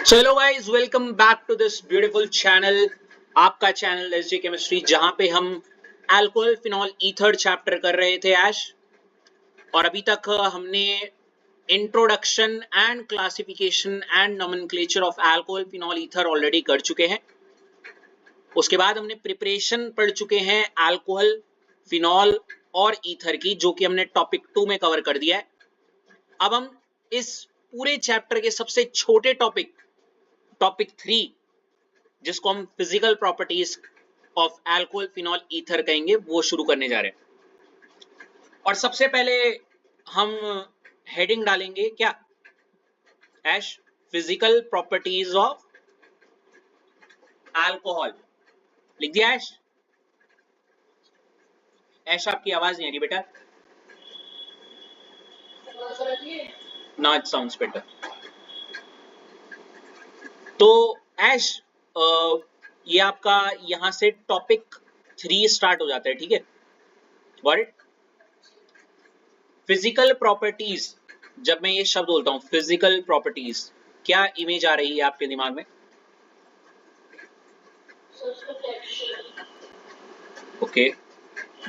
So hello guys, welcome back to this beautiful channel, आपका channel SJ chemistry, जहां पे हम अल्कोहल फिनॉल ईथर चैप्टर कर रहे थे ऐश। और अभी तक हमने introduction and classification and nomenclature of alcohol phenol ether already कर चुके हैं। उसके बाद हमने प्रिपरेशन पढ़ चुके हैं अल्कोहल फिनॉल और ईथर की, जो कि हमने टॉपिक 2 में कवर कर दिया है। अब हम इस पूरे चैप्टर के सबसे छोटे टॉपिक 3, जिसको हम physical properties of alcohol phenol ether कहेंगे, वो शुरू करने जा रहे हैं। और सबसे पहले हम हेडिंग डालेंगे क्या, Aish? Physical properties of alcohol. लिख दिया ऐश? ऐश, आपकी आवाज नहीं आ रही बेटा। ना इट साउंड्स बेटर। तो ऐश, ये आपका यहां से टॉपिक 3 स्टार्ट हो जाता है, ठीक है? Got it? फिजिकल प्रॉपर्टीज, जब मैं ये शब्द बोलता हूँ फिजिकल प्रॉपर्टीज, क्या इमेज आ रही है आपके दिमाग में? ओके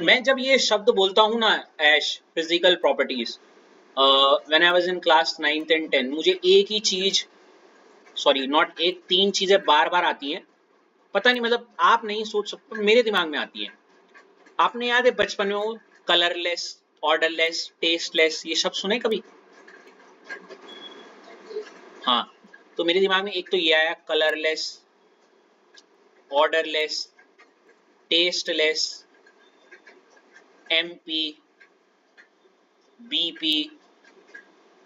मैं जब ये शब्द बोलता हूँ ना Aish, physical properties, when I was in class 9th and 10th, मुझे एक ही चीज, सॉरी नॉट एक, 3 चीजें बार बार आती हैं। पता नहीं, मतलब आप नहीं सोच सकते, मेरे दिमाग में आती हैं। आपने याद है बचपन में वो कलरलेस, ऑर्डरलेस, टेस्टलेस, ये शब्द सुने कभी? हाँ, तो मेरे दिमाग में एक तो ये आया, colourless, odourless, tasteless, MP, BP,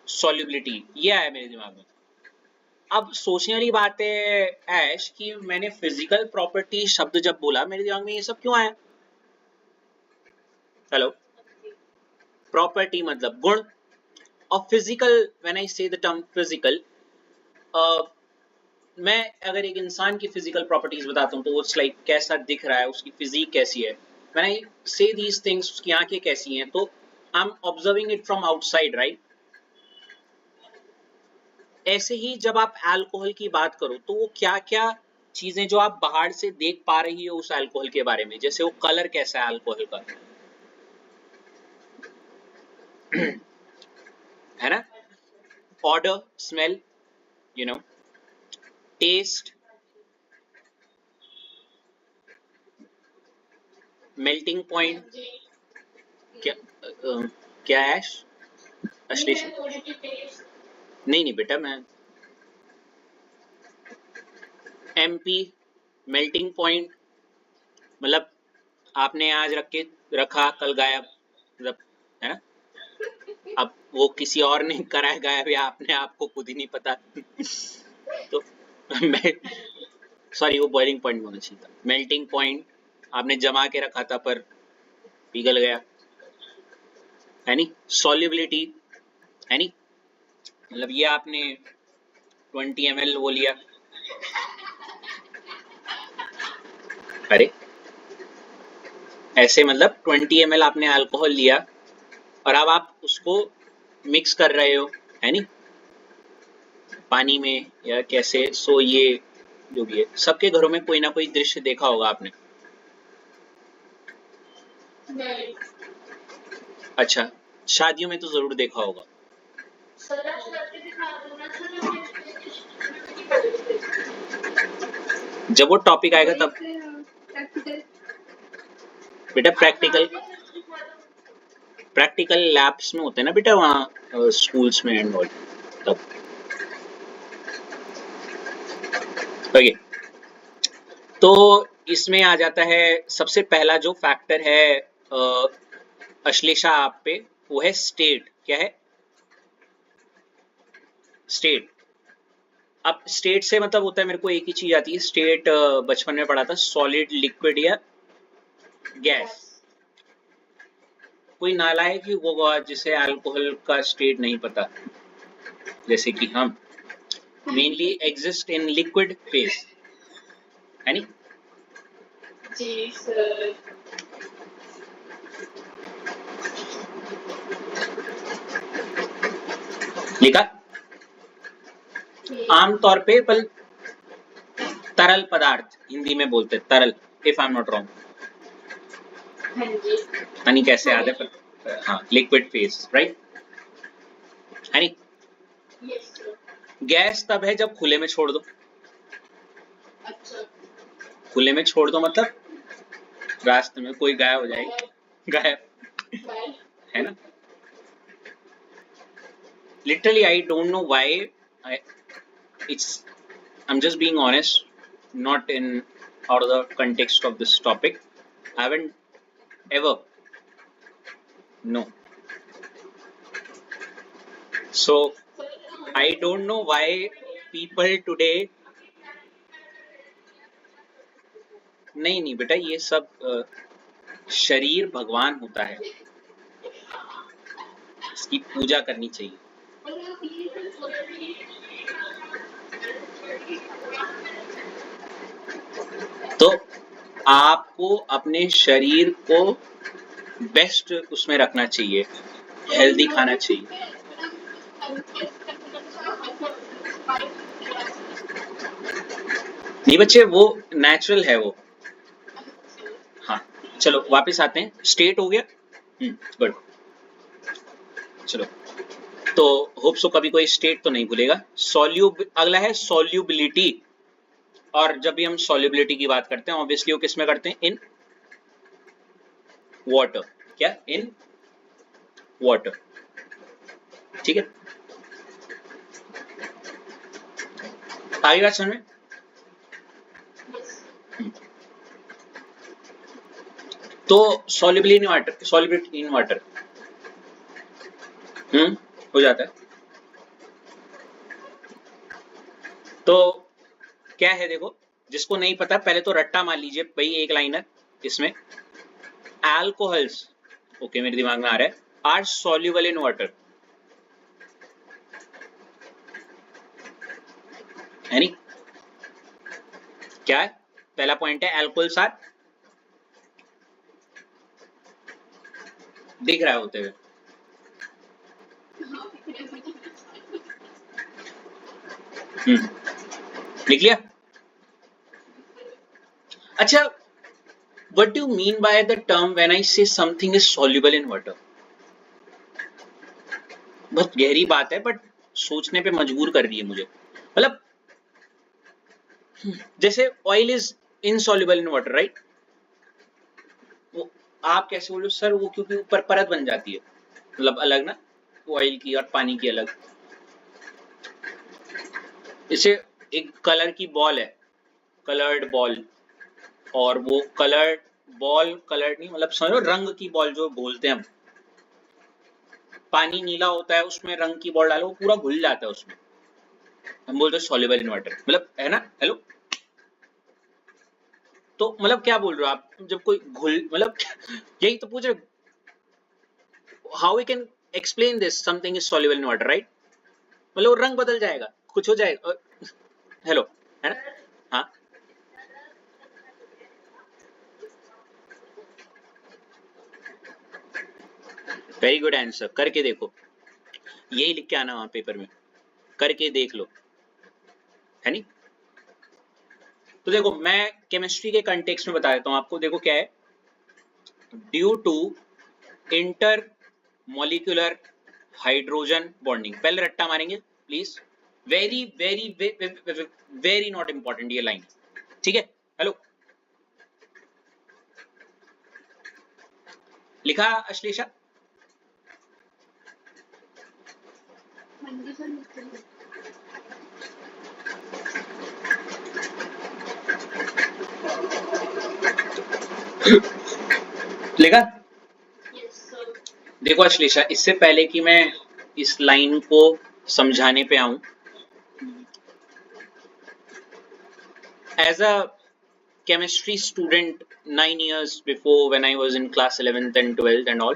solubility, ये आया मेरे दिमाग में। अब सोचने वाली बात है ऐश कि मैंने फिजिकल प्रॉपर्टी शब्द जब बोला, मेरे दिमाग में ये सब क्यों आया? हेलो, प्रॉपर्टी मतलब गुण, और फिजिकल, व्हेन आई से द टर्म फिजिकल, मैं अगर एक इंसान की फिजिकल प्रॉपर्टीज बताता हूँ तो इट्स लाइक कैसा दिख रहा है, उसकी फिजिक कैसी है। व्हेन आई से दीज थिंग्स, उसकी आंखें कैसी हैं, तो I am observing it from outside, right? ऐसे ही जब आप अल्कोहल की बात करो तो वो क्या क्या चीजें जो आप बाहर से देख पा रही हो उस अल्कोहल के बारे में, जैसे वो कलर कैसा है अल्कोहल का, है ना? Odour, smell, you know, taste, melting point, क्या क्या ऐश? अश्लेष, नहीं नहीं बेटा, मैं एमपी, मेल्टिंग पॉइंट, मतलब आपने आज रखा कल गायब, मतलब, है ना? अब वो किसी और ने कराया गायब या आपने आपको खुद ही नहीं पता। तो मैं, सॉरी, वो बॉइलिंग पॉइंट होना चाहिए था। मेल्टिंग पॉइंट, आपने जमा के रखा था पर पिघल गया, है नी? सॉल्युबिलिटी, है नी? मतलब ये आपने 20 ml वो लिया, अरे ऐसे मतलब 20 ml आपने अल्कोहल लिया और अब आप उसको मिक्स कर रहे हो, है नी, पानी में या कैसे। सो ये जो भी है, सबके घरों में कोई ना कोई दृश्य देखा होगा आपने। अच्छा, शादियों में तो जरूर देखा होगा। जब वो टॉपिक आएगा तब बेटा, प्रैक्टिकल लैब्स में होते हैं ना बेटा, वहाँ स्कूल्स में एंड ऑल, तब। ओके, तो इसमें आ जाता है सबसे पहला जो फैक्टर है अश्लेषा आप पे, वो है स्टेट। क्या है? स्टेट। अब स्टेट से मतलब होता है, मेरे को एक ही चीज आती है स्टेट, बचपन में पढ़ा था, सॉलिड, लिक्विड या गैस। कोई नालायक ही होगा जिसे अल्कोहल का स्टेट नहीं पता, जैसे कि हम mainly exist in liquid phase, है नी? जी सर। लिखा? आमतौर पे तरल पदार्थ हिंदी में बोलते हैं, तरल, if I am not wrong. नहीं कैसे याद है पर हाँ, लिक्विड फेस, राइट है नहीं। गैस तब है जब खुले में छोड़ दो। खुले में छोड़ दो मतलब रास्ते में कोई गायब हो जाएगी, गायब है ना। Literally, I don't know why. I'm just being honest, not in out of the context of this topic. I haven't ever. No. So I don't know why people today. नहीं बेटा, ये सब शरीर भगवान होता है, इसकी पूजा करनी चाहिए। तो आपको अपने शरीर को बेस्ट उसमें रखना चाहिए, हेल्दी खाना चाहिए। नहीं बच्चे, वो नेचुरल है वो। हाँ चलो वापस आते हैं, स्टेट हो गया। गुड, चलो तो होप सो कभी कोई स्टेट तो नहीं भूलेगा। अगला है सॉल्युबिलिटी, और जब भी हम सॉल्युबिलिटी की बात करते हैं ऑब्वियसली वो किस में करते हैं, इन वाटर। क्या, इन वाटर, ठीक है। आगे बात समझ में। तो सॉल्युबिलिटी इन वाटर हो जाता है। तो क्या है देखो, जिसको नहीं पता पहले तो रट्टा मान लीजिए भाई, एक लाइनर इसमें अल्कोहल्स, ओके मेरे दिमाग में आ रहा है, आर सॉल्युबल इन वाटर, है नहीं। क्या है पहला पॉइंट है, अल्कोहल्स आर, दिख रहा है होते हुए। लिख लिया। अच्छा, what do you mean by the term when I say something is soluble in water? बहुत गहरी बात है बट सोचने पे मजबूर कर रही है मुझे। मतलब जैसे oil is insoluble in water, right. वो आप कैसे बोलो सर, वो क्योंकि ऊपर परत बन जाती है, मतलब अलग ना, ऑयल की और पानी की अलग। जैसे एक कलर की बॉल है, कलर्ड बॉल, और वो कलर्ड बॉल, कलर्ड नहीं मतलब समझो रंग की बॉल जो बोलते हैं हम, पानी नीला होता है उसमें रंग की बॉल डालो वो पूरा घुल जाता है उसमें, हम बोलते हैं सॉल्युबल इन वाटर, मतलब है ना। हेलो, तो मतलब क्या बोल रहे हो आप, जब कोई घुल, मतलब यही तो पूछ रहे, how we can explain this something is soluble in water, right. मतलब वो रंग बदल जाएगा, कुछ हो जाएगा। हेलो, है ना। हाँ वेरी गुड आंसर, करके देखो, यही लिख के आना वहां पेपर में, करके देख लो, है नहीं। तो देखो मैं केमिस्ट्री के कंटेक्स्ट में बता देता हूँ आपको, देखो क्या है, due to intermolecular hydrogen bonding, पहले रट्टा मारेंगे please, very very very not important ये लाइन, ठीक है। हेलो, लिखा अश्लेषा। लिखा। देखो अश्लेषा, इससे पहले कि मैं इस लाइन को समझाने पे आऊं, as a chemistry student 9 years before when I was in class 11th and 12th and all,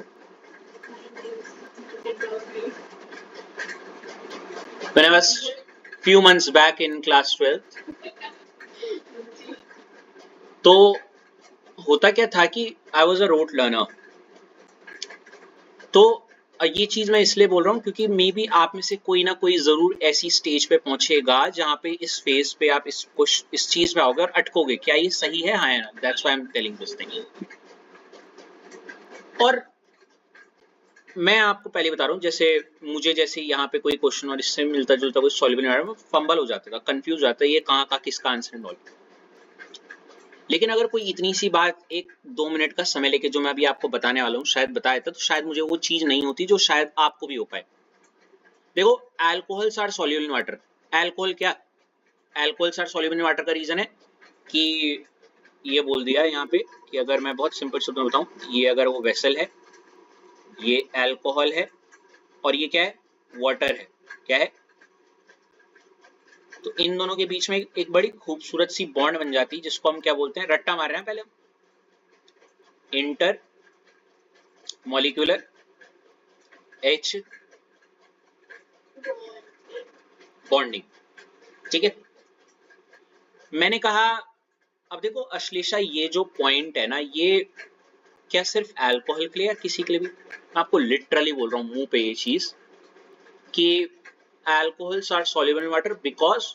when I was few months back in class 12th, तो होता क्या था कि I was a rote learner, तो ये चीज मैं इसलिए बोल रहा हूँ क्योंकि मे बी आप में से कोई ना कोई जरूर ऐसी स्टेज पे पहुंचेगा जहाँ पे इस फेज पे आप इस चीज पे आओगे और अटकोगे, क्या ये सही है, हाँ या ना? That's why I am telling this thing. और मैं आपको पहले बता रहा हूँ, जैसे मुझे जैसे यहाँ पे कोई क्वेश्चन और इससे मिलता जुलता कोई सॉल्व नहीं आ रहा, फंबल हो जाता था, कंफ्यूज हो जाता है, ये कहाँ का किसका आंसर एंड ऑल। लेकिन अगर कोई इतनी सी बात 1-2 मिनट का समय लेके जो मैं अभी आपको बताने वाला हूँ शायद बता देता, तो शायद मुझे वो चीज नहीं होती जो शायद आपको भी हो पाए। देखो, alcohols are soluble in water. Alcohol क्या, alcohols are soluble in water का रीजन है कि ये बोल दिया यहाँ पे कि अगर मैं बहुत सिंपल शब्द में बताऊं, ये अगर वो वेसल है, ये अल्कोहल है और ये क्या है, वाटर है, क्या है, तो इन दोनों के बीच में एक बड़ी खूबसूरत सी बॉन्ड बन जाती है जिसको हम क्या बोलते हैं, रट्टा मार रहे हैं पहले, इंटर मॉलिक्यूलर एच बॉन्डिंग। ठीक है, मैंने कहा, अब देखो अश्लेषा, ये जो पॉइंट है ना, ये क्या सिर्फ अल्कोहल के लिए या किसी के लिए भी, मैं आपको लिटरली बोल रहा हूँ मुंह पे ये चीज कि alcohols are soluble in water because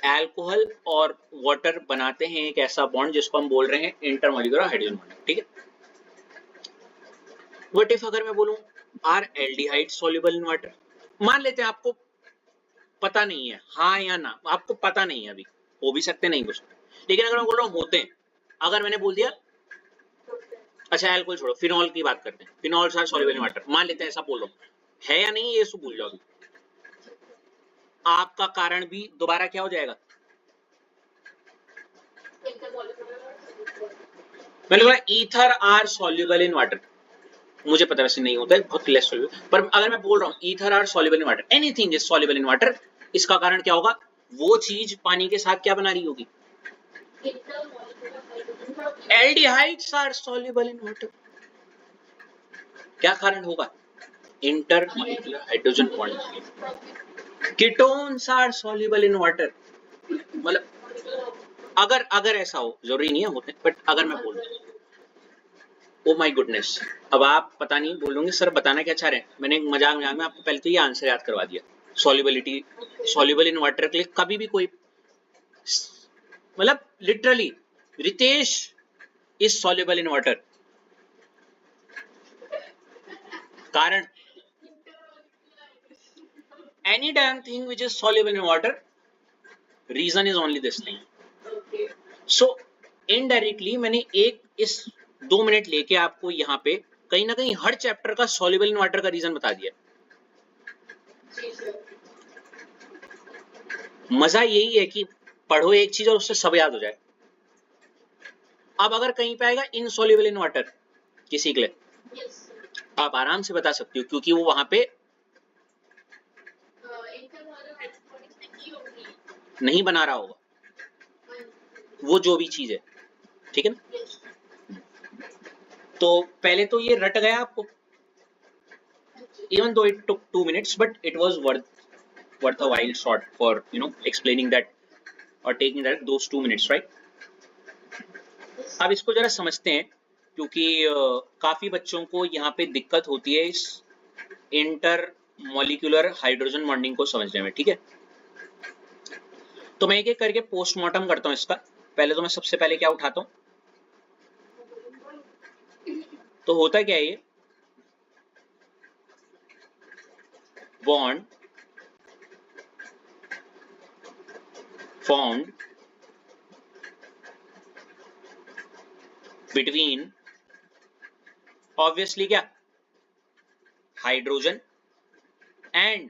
alcohol और वाटर बनाते हैं एक ऐसा बॉन्ड जिसको हम बोल रहे हैं इंटरमॉलिक्यूलर हाइड्रोजन बॉन्ड। ठीक है, व्हाट इफ अगर मैं बोलूं are aldehyde soluble in water, मान लेते हैं आपको पता नहीं है, हाँ या ना, आपको पता नहीं है, अभी हो भी सकते नहीं हो सकते, लेकिन अगर मैं बोल रहा हूँ होते हैं, अगर मैंने बोल दिया, अच्छा अल्कोहल छोड़ो, फिनॉल की बात करते हैं, phenol are soluble in water, मान लेते हैं ऐसा बोल रहा हूँ, है या नहीं ये सब भूल जाओ, आपका कारण भी दोबारा क्या हो जाएगा, मैंने बोला ether are soluble in water, मुझे पता वैसे नहीं होता है, बहुत लेस सॉल्युबल, पर अगर मैं बोल रहा हूँ ether are soluble in water, anything is soluble in water, इसका कारण क्या होगा, वो चीज पानी के साथ क्या बना रही होगी, aldehydes are soluble in water, क्या कारण होगा, intermolecular hydrogen bond, ketones are soluble in water, मतलब अगर अगर ऐसा हो, जरूरी नहीं है होते, बट अगर मैं बोल दूं, ओ माय गुडनेस, अब आप पता नहीं बोलोगे सर बताना क्या चाह रहे हैं, मैंने मजाक मजाक में आपको पहले तो ये आंसर याद करवा दिया, सॉल्युबिलिटी, सॉल्युबल इन वाटर के लिए कभी भी कोई, मतलब literally Ritesh is soluble in water, कारण any damn thing which is soluble in water, reason is only this thing. So indirectly मैंने एक इस 2 मिनट लेके आपको यहाँ पे कहीं ना कहीं हर चैप्टर का soluble in water का रीजन बता दिया। मजा यही है कि पढ़ो एक चीज और उससे सब याद हो जाए। अब अगर कहीं पे आएगा insoluble in water किसी के लिए, आप आराम से बता सकते हो क्योंकि वो वहां पे नहीं बना रहा होगा, वो जो भी चीज है, ठीक है ना। तो पहले तो ये रट गया आपको, even though it took 2 minutes but it was worth a while short for explaining that or taking that those 2 minutes, right? अब इसको जरा समझते हैं क्योंकि काफी बच्चों को यहाँ पे दिक्कत होती है इस इंटर मॉलिक्यूलर हाइड्रोजन बॉन्डिंग को समझने में, ठीक है। तो मैं एक एक करके पोस्टमार्टम करता हूँ इसका। पहले तो मैं सबसे पहले क्या उठाता हूँ, तो होता क्या है ये, बॉन्ड formed between obviously क्या, हाइड्रोजन एंड,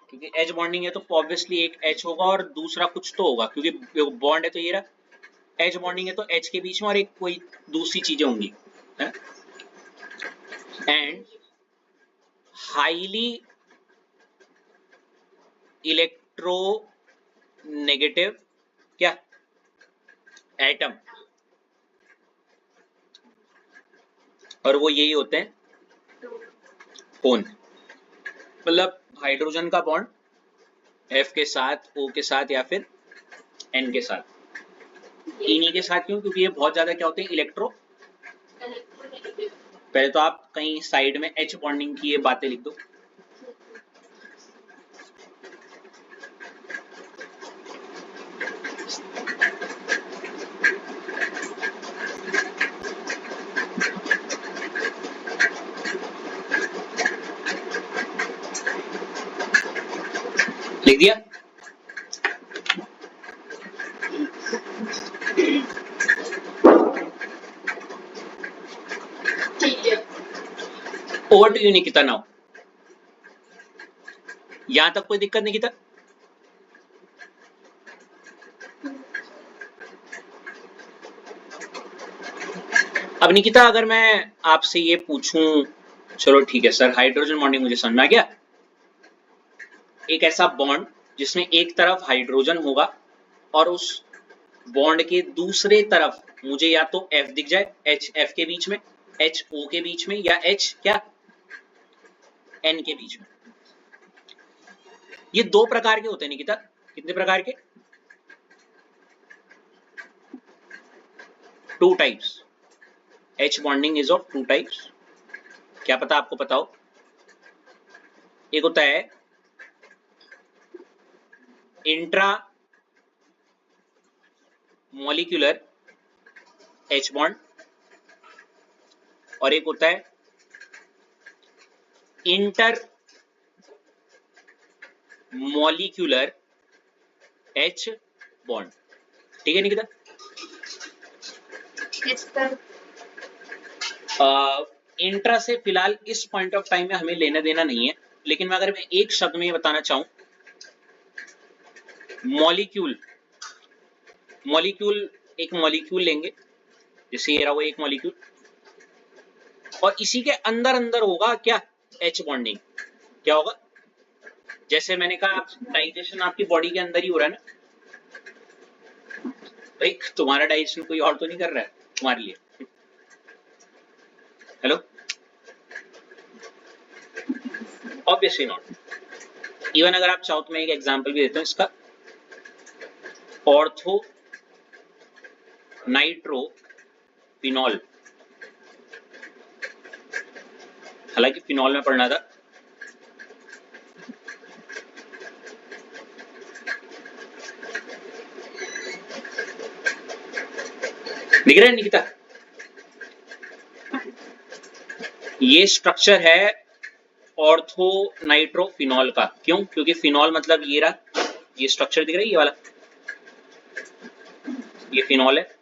क्योंकि H बॉन्डिंग है तो ऑब्वियसली एक H होगा और दूसरा कुछ तो होगा, क्योंकि बॉन्ड है तो ये रहा, H बॉन्डिंग है तो H के बीच में और एक कोई दूसरी चीजें होंगी, एंड हाईली इलेक्ट्रो नेगेटिव क्या, एटम, और वो यही होते हैं कोन, मतलब हाइड्रोजन का बॉन्ड F के साथ, O के साथ या फिर N के साथ, इन्हीं के साथ, क्यों, क्योंकि ये बहुत ज्यादा क्या होते हैं, इलेक्ट्रो पहले तो आप कहीं साइड में H बॉन्डिंग की ये बातें लिख दो। लिख दिया? Over to you Nikita now. यहां तक कोई दिक्कत निकिता? अब निकिता अगर मैं आपसे ये पूछूं, चलो ठीक है सर, हाइड्रोजन बॉन्डिंग मुझे समझ में आ गया। एक ऐसा बॉन्ड जिसमें एक तरफ हाइड्रोजन होगा और उस बॉन्ड के दूसरे तरफ मुझे या तो F दिख जाए, H F के बीच में, H O के बीच में, या H क्या N के बीच में। ये दो प्रकार के होते हैं निकिता। कितने प्रकार के? 2 types. H bonding is of 2 types. क्या पता आपको पता हो? एक होता है इंट्रा मॉलिक्यूलर H बॉन्ड और एक होता है इंटर मॉलिक्यूलर H बॉन्ड। ठीक है निकिता? इंट्रा से फिलहाल इस पॉइंट ऑफ टाइम में हमें लेना देना नहीं है, लेकिन मैं अगर मैं एक शब्द में बताना चाहूं, मॉलिक्यूल, मॉलिक्यूल एक मॉलिक्यूल लेंगे, जैसे ये रहा वो एक मॉलिक्यूल, और इसी के अंदर अंदर होगा क्या? H bonding. क्या होगा? जैसे मैंने कहा डाइजेशन आपकी बॉडी के अंदर ही हो रहा है ना भाई, तुम्हारा डाइजेशन कोई और तो नहीं कर रहा है तुम्हारे लिए। हेलो? Obviously not. इवन अगर आप चाहो तो मैं एक एग्जांपल भी देता हूं इसका। ऑर्थो नाइट्रो फिनॉल, हालांकि फिनॉल में पढ़ना था। दिख रहा है निकिता? ये स्ट्रक्चर है ऑर्थो नाइट्रो फिनॉल का। क्यों? क्योंकि फिनॉल मतलब ये रहा, ये स्ट्रक्चर दिख रहा है ये वाला, ये फिनॉल है।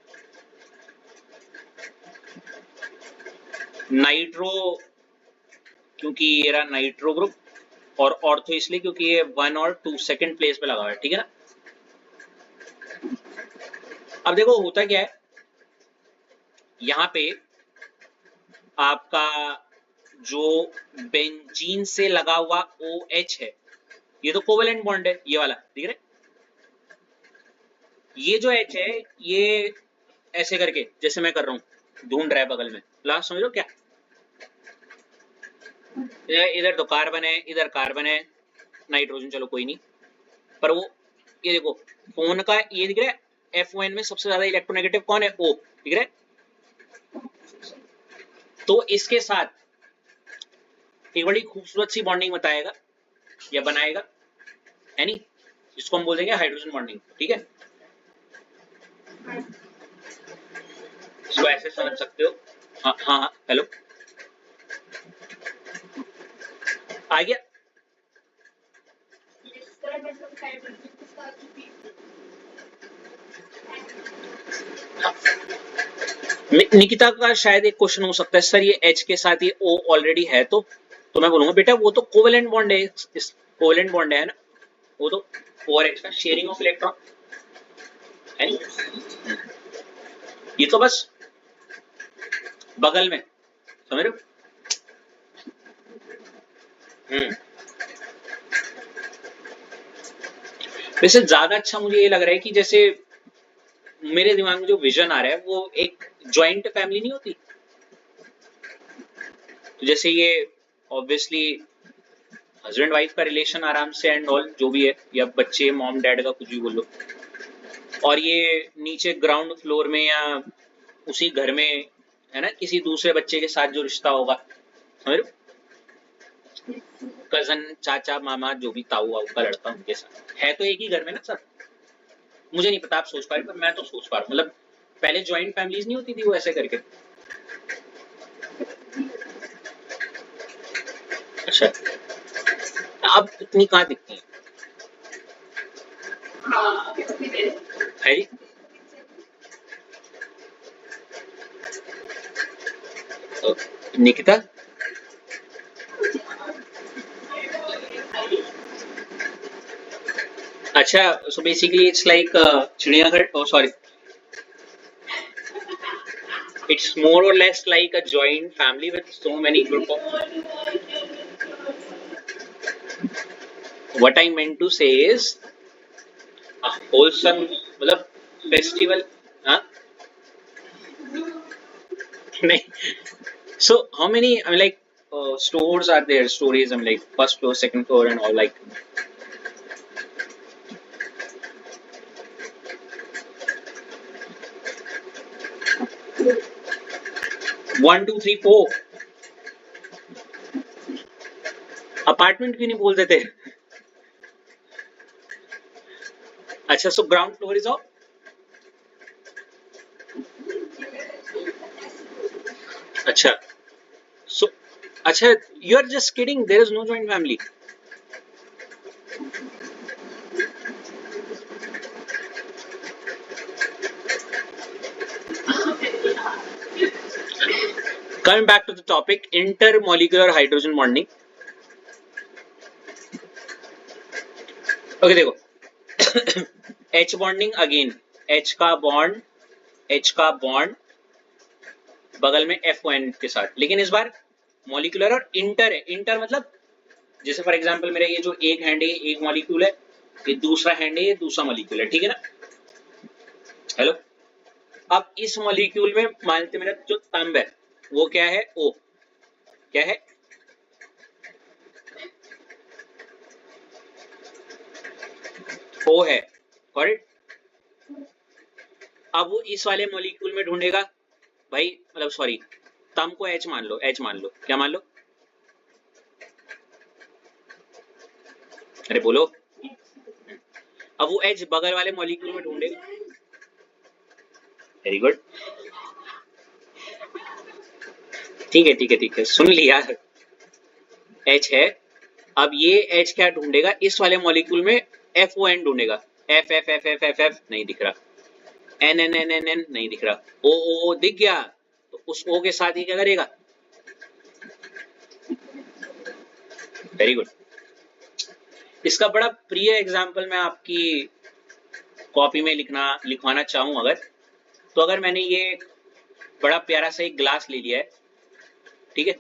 नाइट्रो क्योंकि ये रहा नाइट्रो ग्रुप, और ऑर्थो इसलिए क्योंकि ये 1 और 2 सेकंड प्लेस पे लगा हुआ है। ठीक है ना? अब देखो होता क्या है, यहां पे आपका जो बेंजीन से लगा हुआ OH है, ये तो कोवेलेंट बॉन्ड है, ये वाला दिख रहा है? ये जो H है ये ऐसे करके जैसे मैं कर रहा हूं ढूंढ रहा है बगल में, लास्ट समझ लो क्या? इधर तो कार्बन है, इधर कार्बन है, नाइट्रोजन चलो कोई नहीं, पर वो ये देखो फोन का ये दिख रहा है, FON में सबसे ज्यादा इलेक्ट्रोनेगेटिव कौन है? O दिख रहा है? तो इसके साथ एक बड़ी खूबसूरत सी बॉन्डिंग बताएगा या बनाएगा, है नहीं? जिसको हम बोल देंगे हाइड्रोजन बॉन्डिंग। ठीक है? इसको ऐसे समझ सकते हो। हाँ हाँ हाँ, हेलो आ गया? निकिता का शायद एक क्वेश्चन हो सकता है, सर ये H के साथ ये O ऑलरेडी है, तो मैं बोलूंगा बेटा वो तो कोवेलेंट बॉन्ड है, इस कोवेलेंट बॉन्ड है ना, वो तो OR-H का शेयरिंग ऑफ इलेक्ट्रॉन है। ये तो बस बगल में, समझ रहे हो? वैसे ज्यादा अच्छा मुझे ये लग रहा है कि जैसे मेरे दिमाग में जो विजन आ रहा है वो एक जॉइंट फैमिली नहीं होती, तो जैसे ये ऑब्वियसली हस्बैंड वाइफ का रिलेशन आराम से एंड ऑल जो भी है, या बच्चे मॉम डैड का कुछ भी बोलो, और ये नीचे ग्राउंड फ्लोर में या उसी घर में है ना, किसी दूसरे बच्चे के साथ जो रिश्ता होगा, समझ रहे हो, कजन, चाचा, मामा, जो भी ताऊ वाऊ का लड़का, उनके साथ है तो एक ही घर में ना सब। मुझे नहीं पता आप सोच पा रहे, पर मैं तो सोच पा रहा हूँ, मतलब पहले ज्वाइंट फैमिलीज नहीं होती थी वो ऐसे करके। अच्छा, अब इतनी कहाँ दिखती है? है जी? तो निकिता, अच्छा, so basically it's like चिड़ियाघर, oh sorry, it's more or less like a joint family with so many group of, what I meant to say is a wholesome, मतलब festival, हाँ नहीं, so how many, I mean, like stores are there, stories, I mean, like first floor, second floor and all, like 1 2 3 4 apartment क्यों नहीं बोल देते? अच्छा, so ground floor is all, अच्छा, so अच्छा, you are just kidding, there is no joint family. Coming back to the topic, intermolecular hydrogen bonding. Okay, देखो H bonding again, H का bond, H का बॉन्ड बगल में FON के साथ, लेकिन इस बार मॉलिक्यूलर और इंटर है। इंटर मतलब जैसे फॉर एग्जांपल मेरा ये जो एक हैंड है, एक मॉलिक्यूल है, ये दूसरा हैंड है, ये दूसरा मॉलिक्यूल है, ठीक है ना? हेलो, अब इस मॉलिक्यूल में मानते मेरा जो थंब है वो क्या है, O, क्या है, O है, करेक्ट? अब वो इस वाले मॉलिक्यूल में ढूंढेगा भाई, मतलब सॉरी, थंब को H मान लो, H मान लो, क्या मान लो, अरे बोलो। अब वो H बगल वाले मॉलिक्यूल में ढूंढेगा, वेरी गुड, ठीक है ठीक है ठीक है, सुन लिया, H है। अब ये H क्या ढूंढेगा, इस वाले मॉलिक्यूल में FON ढूंढेगा, F F F F F F नहीं दिख रहा, N N N N N नहीं दिख रहा, O O O दिख गया, तो उस O के साथ ही क्या करेगा, वेरी गुड। इसका बड़ा प्रिय एग्जाम्पल मैं आपकी कॉपी में लिखवाना चाहूं अगर, तो अगर मैंने ये बड़ा प्यारा सा एक ग्लास ले लिया है, ठीक है,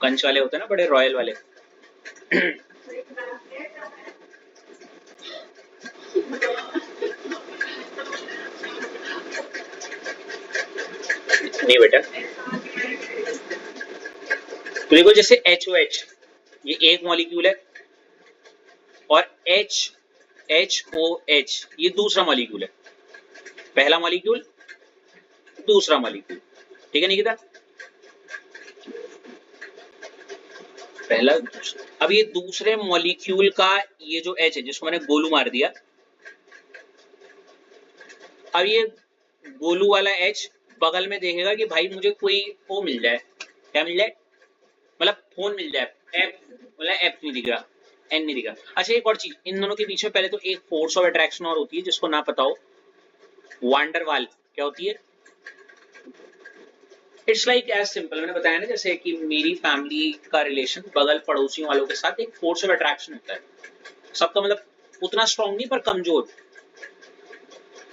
कंच वाले होते हैं ना बड़े रॉयल वाले, नहीं बेटा, तो देखो जैसे HOH, ये एक मॉलिक्यूल है, और HOH ये दूसरा मॉलिक्यूल है, पहला मॉलिक्यूल, दूसरा मॉलिक्यूल, ठीक है निकिता, पहला दूसरा। अब ये दूसरे मॉलिक्यूल का ये जो H है जिसको मैंने गोलू मार दिया, अब ये गोलू वाला H बगल में देखेगा कि भाई मुझे कोई वो मिल जाए, क्या मिल जाए, मतलब फोन मिल जाए, एफ, मतलब एफ नहीं दिख रहा, एन नहीं दिख रहा। अच्छा एक और चीज, इन दोनों के बीच में पहले तो एक फोर्स ऑफ अट्रैक्शन और होती है जिसको ना पता हो, वांडरवाल, क्या होती है, इट्स लाइक एज सिंपल, मैंने बताया ना जैसे कि मेरी फैमिली का रिलेशन बगल पड़ोसियों वालों के साथ एक फोर्स ऑफ अट्रैक्शन होता है, सबका मतलब उतना स्ट्रॉन्ग नहीं पर कमजोर,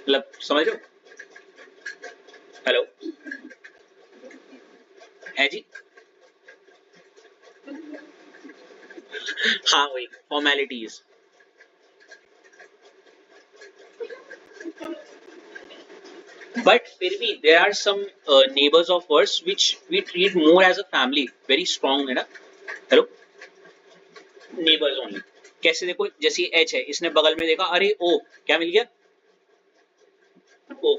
मतलब समझ रहे हो, हेलो, है जी, हाँ वही फॉर्मेलिटीज, but फिर भी there are some neighbors of ours which we treat more as a family, very strong है ना, हेलो, नेबर्स ओनली, कैसे देखो, जैसे H है, इसने बगल में देखा, अरे O क्या मिल गया, O,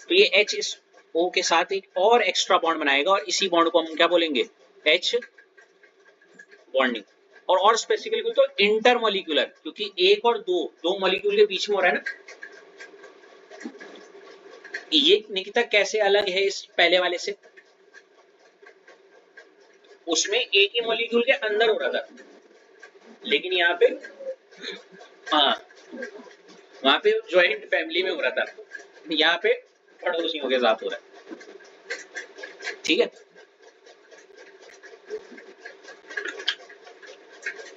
तो ये H इस O के साथ एक और एक्स्ट्रा बॉन्ड बनाएगा और इसी बॉन्ड को हम क्या बोलेंगे, H बॉन्डिंग। और स्पेसिफिकली तो इंटरमोलिक्यूलर, क्योंकि एक और दो मॉलिक्यूल के बीच में हो रहा है ना। ये निकिता कैसे अलग है इस पहले वाले से? उसमें एक ही मॉलिक्यूल के अंदर हो रहा था, लेकिन यहाँ पे हाँ, वहां पे ज्वाइंट फैमिली में हो रहा था, यहाँ पे पड़ोसियों के साथ हो रहा है। ठीक है,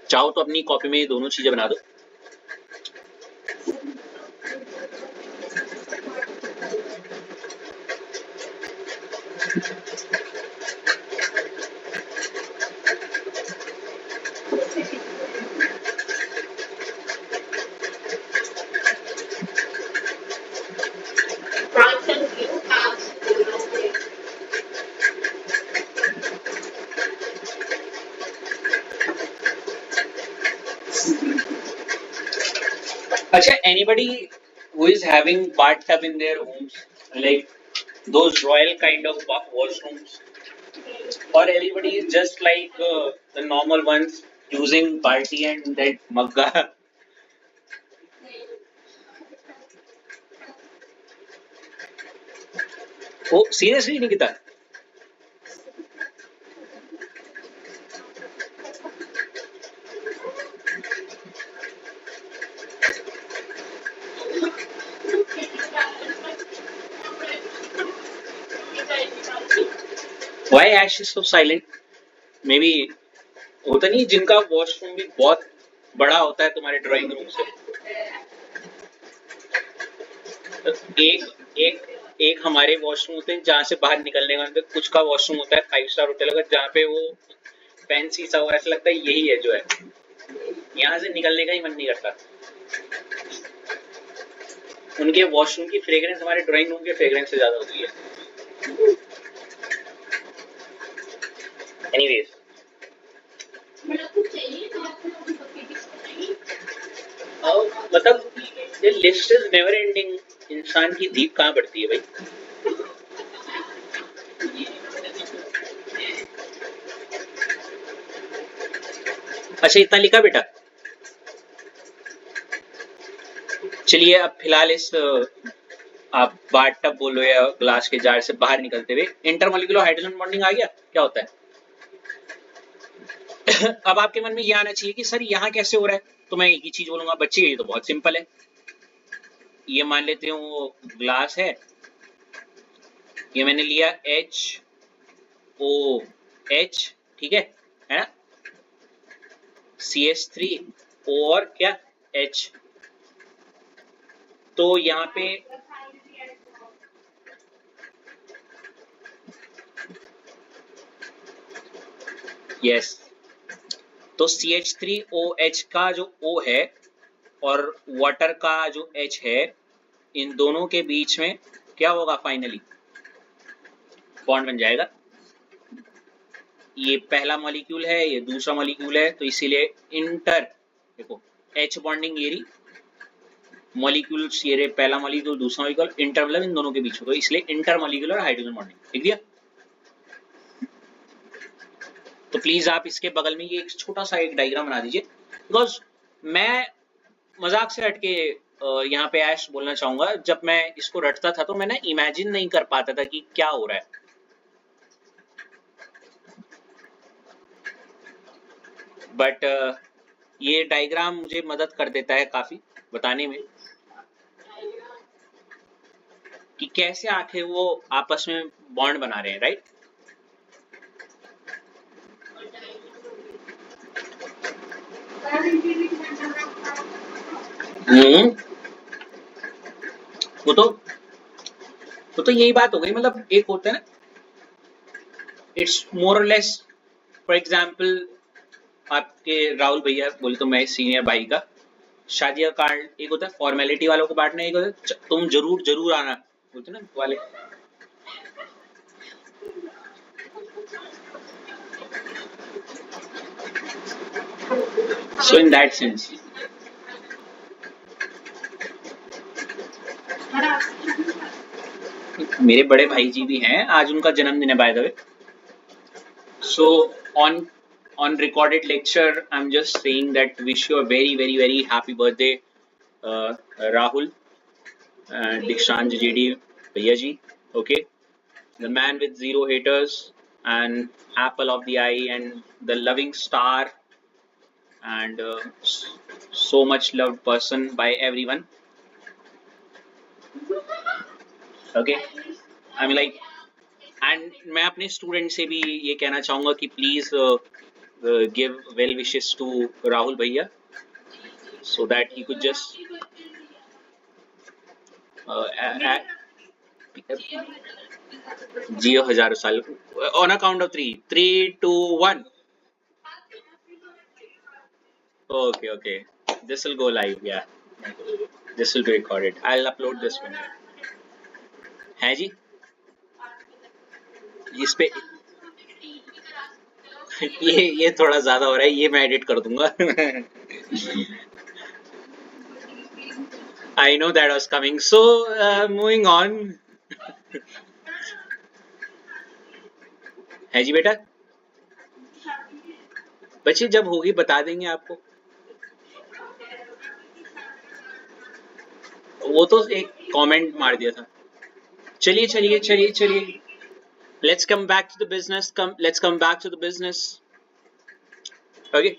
चाहो तो अपनी कॉपी में ये दोनों चीजें बना दो। अच्छा, anybody who is having bathtub in their homes, like those royal kind of washrooms, or anybody is just like the normal ones using balti and that magga? Oh, seriously, Nikita? Why Ash is so silent? Maybe होता नहीं, जिनका washroom भी बहुत बड़ा होता है तुम्हारे drawing room से। एक एक एक हमारे वॉशरूम होते हैं जहाँ से बाहर निकलने का, कुछ का वॉशरूम होता है 5 स्टार होटल का, जहाँ पे वो फैंसी सा हुआ, ऐसा लगता है यही है जो है, यहाँ से निकलने का ही मन नहीं करता। उनके वॉशरूम की फ्रेग्रेंस हमारे ड्राइंग रूम के फ्रेग्रेंस से ज्यादा होती है। एनीवेज, मतलब ये लिस्ट इज नेवर एंडिंग, इंसान की धीप कहाँ बढ़ती है भाई। अच्छा, इतना लिखा बेटा। चलिए अब फिलहाल इस आप बाथटब बोलो या ग्लास के जार से बाहर निकलते हुए इंटरमोलिकुलर हाइड्रोजन बॉन्डिंग आ गया, क्या होता है? अब आपके मन में ये आना चाहिए कि सर यहाँ कैसे हो रहा है, तो मैं एक ही चीज बोलूंगा बच्चे, ये तो बहुत सिंपल है। ये मान लेते हैं वो ग्लास है, ये मैंने लिया HOH, ठीक है ना, CH3O और क्या H। तो यहाँ पे यस, तो CH3OH का जो O है और वाटर का जो H है, इन दोनों के बीच में क्या होगा, फाइनली बॉन्ड बन जाएगा। ये पहला मॉलिक्यूल है, ये दूसरा मॉलिक्यूल है, तो इसीलिए इंटर, देखो H बॉन्डिंग ये रही, मॉलिक्यूल्स ये रहे, पहला मॉलिक्यूल दूसरा मॉलिक्यूल, इंटर मतलब इन दोनों के बीच में, तो इसलिए इंटर मॉलिक्यूलर हाइड्रोजन बॉन्डिंग, ठीक दिया। तो प्लीज आप इसके बगल में ये एक छोटा सा एक डायग्राम बना दीजिए, बिकॉज मैं मजाक से हटके यहाँ पे ऐश बोलना चाहूंगा, जब मैं इसको रटता था तो मैं ना इमेजिन नहीं कर पाता था कि क्या हो रहा है, बट ये डायग्राम मुझे मदद कर देता है काफी बताने में कि कैसे आखिर वो आपस में बॉन्ड बना रहे हैं, राइट। वो तो यही बात हो गई, मतलब एक होता है ना, इट्स मोर और लेस, फॉर एग्जाम्पल आपके राहुल भैया बोले तो मैं सीनियर भाई का शादी का कार्ड, एक होता है फॉर्मेलिटी वालों को बांटना, एक होता है तुम जरूर जरूर आना बोलते ना वाले। So in that sense, मेरे बड़े भाई जी भी हैं, आज उनका जन्मदिन है by the way. So on recorded lecture, I'm just saying that wish you a very very very happy birthday, Rahul and Dikshant JD Bhaiya ji. Okay, the man with zero haters and apple of the eye and the loving star and so much loved person by everyone. Okay, I mean like, and मैं अपने student से भी ये कहना चाहूँगा कि please give well wishes to Rahul Bhaiya so that he could just जियो हजारों साल. On a count of 3, 3, 2, 1. Okay. This will go live. Yeah, this will be recorded. I'll upload this one. है जी, इस पे ये थोड़ा ज्यादा हो रहा है, ये मैं एडिट कर दूंगा. I know that was coming. So moving on. है जी बेटा, बच्चे जब होगी बता देंगे आपको. वो तो एक कमेंट मार दिया था. चलिए. Let's come back to the business. Let's come back to the business. Okay.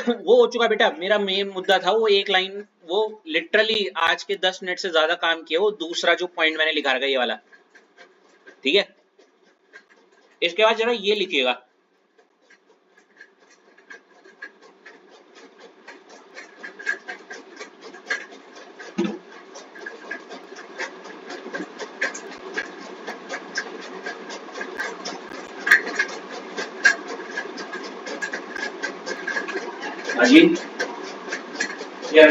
वो हो चुका बेटा. मेरा मेन मुद्दा था वो एक लाइन, वो लिटरली आज के 10 मिनट से ज्यादा काम किया. वो दूसरा जो पॉइंट मैंने लिखा रखा ये वाला, ठीक है. इसके बाद जरा ये लिखिएगा. अजीब क्या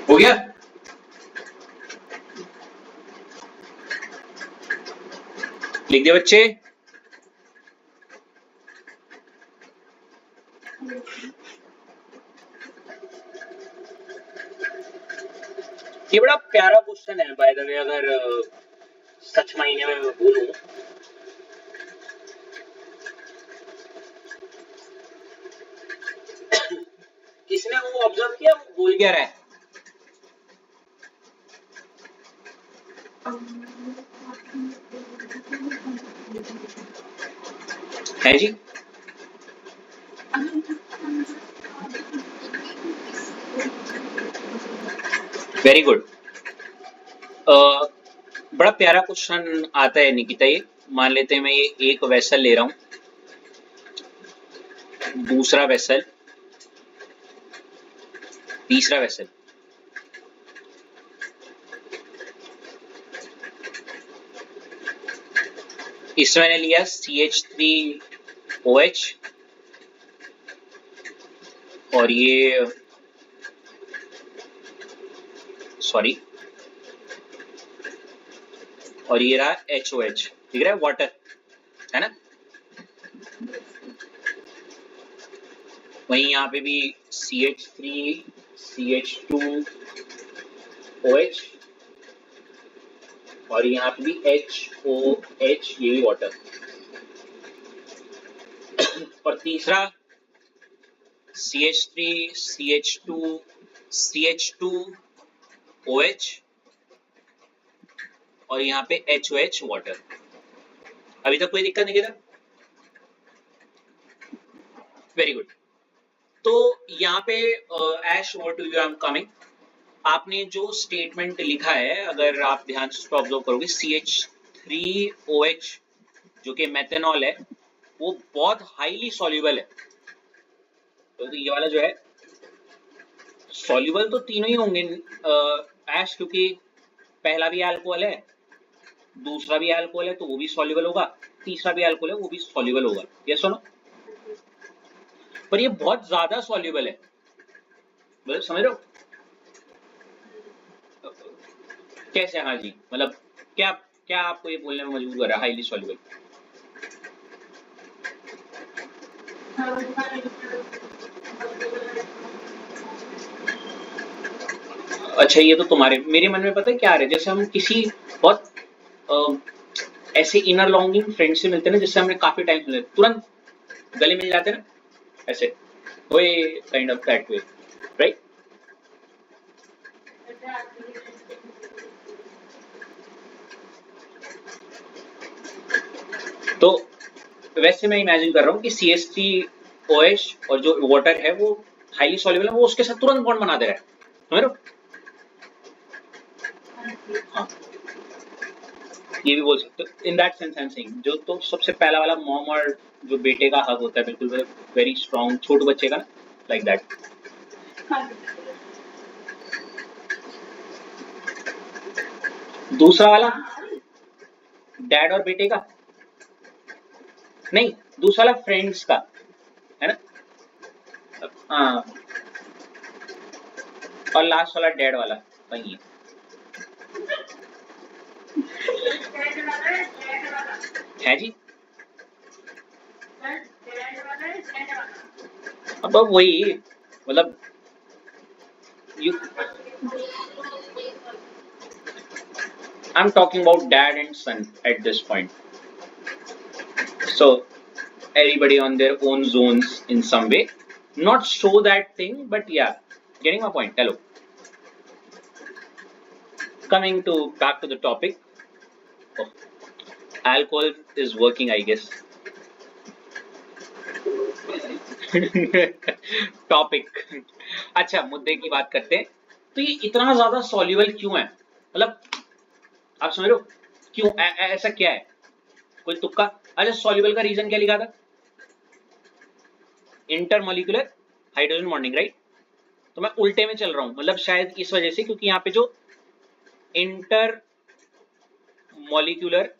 हो गया. लिख दिया बच्चे. ये बड़ा प्यारा क्वेश्चन है बाय द वे, अगर सच मायने में मैं बोलूं. किसने वो ऑब्जर्व किया, वो बोल क्या रहा है जी. Very good. बड़ा प्यारा क्वेश्चन आता है निकिता. ये मान लेते हैं मैं ये एक वेसल ले रहा हूं, दूसरा वेसल, तीसरा वेसल. इसमें मैंने लिया CH3OH और ये सॉरी और ये रहा HOH. ठीक है, वाटर है ना. वहीं यहाँ पे भी CH3 CH2OH और यहाँ पे भी HOH, ये भी वाटर. और तीसरा CH3 CH2OH और यहाँ पे HOH वाटर. अभी तक कोई दिक्कत नहीं किया. Very good. तो यहाँ पे Aish over to you, I am coming. आपने जो स्टेटमेंट लिखा है, अगर आप ध्यान से उसको ऑब्जर्व करोगे, CH3OH जो कि मेथेनॉल है, वो बहुत हाईली सॉल्युबल है. तो ये वाला जो है सॉल्युबल तो तीनों ही होंगे ऐश, क्योंकि पहला भी अल्कोहल है, दूसरा भी अल्कोहल है तो वो भी सॉल्युबल होगा, तीसरा भी अल्कोहल है वो भी सॉल्युबल होगा. ये सुनो, पर ये बहुत ज्यादा सॉल्युबल है. मतलब समझ रहे हो कैसे. हाँ जी, मतलब क्या क्या आपको ये बोलने में मजबूर कर रहा है हाईली सॉल्युबल? अच्छा ये तो तुम्हारे मेरे मन में पता है क्या आ रहा है, जैसे हम किसी बहुत ऐसे इनर लॉन्गिंग फ्रेंड से मिलते हैं ना, जिससे हमने काफी टाइम मिले, तुरंत गले मिल जाते हैं ना, ऐसे वही kind of that way, right? तो वैसे मैं इमेजिन कर रहा हूँ कि CH3OH और जो वाटर है वो हाईली सॉल्युबल है, वो उसके साथ तुरंत बॉन्ड बना दे रहा है, समझ रहे हो? हाँ, ये भी बोल सकते हो। In that sense I am saying, जो तो सबसे पहला वाला मॉम और जो बेटे का हग होता है, बिल्कुल वेरी स्ट्रॉन्ग, छोटे बच्चे का ना, लाइक दैट। दूसरा वाला डैड और बेटे का नहीं, दूसरा वाला फ्रेंड्स का है ना। हाँ, और लास्ट वाला डैड वाला वही है जी। अब वही मतलब you I'm talking about dad and son at this point, so everybody on their own zones in some way, not show that thing, but yeah, getting my point. Hello, coming to back to the topic. Oh, alcohol is working, I guess. Topic अच्छा, मुद्दे की बात करते हैं। तो ये इतना ज्यादा सॉल्युबल क्यों है, मतलब आप समझ रहे हो क्यों ऐसा क्या है? कोई तुक्का? अच्छा, सॉल्युबल का रीजन क्या लिखा था? Intermolecular hydrogen bonding, right? तो मैं उल्टे में चल रहा हूं, मतलब शायद इस वजह से, क्योंकि यहाँ पे जो इंटर मॉलिक्यूलर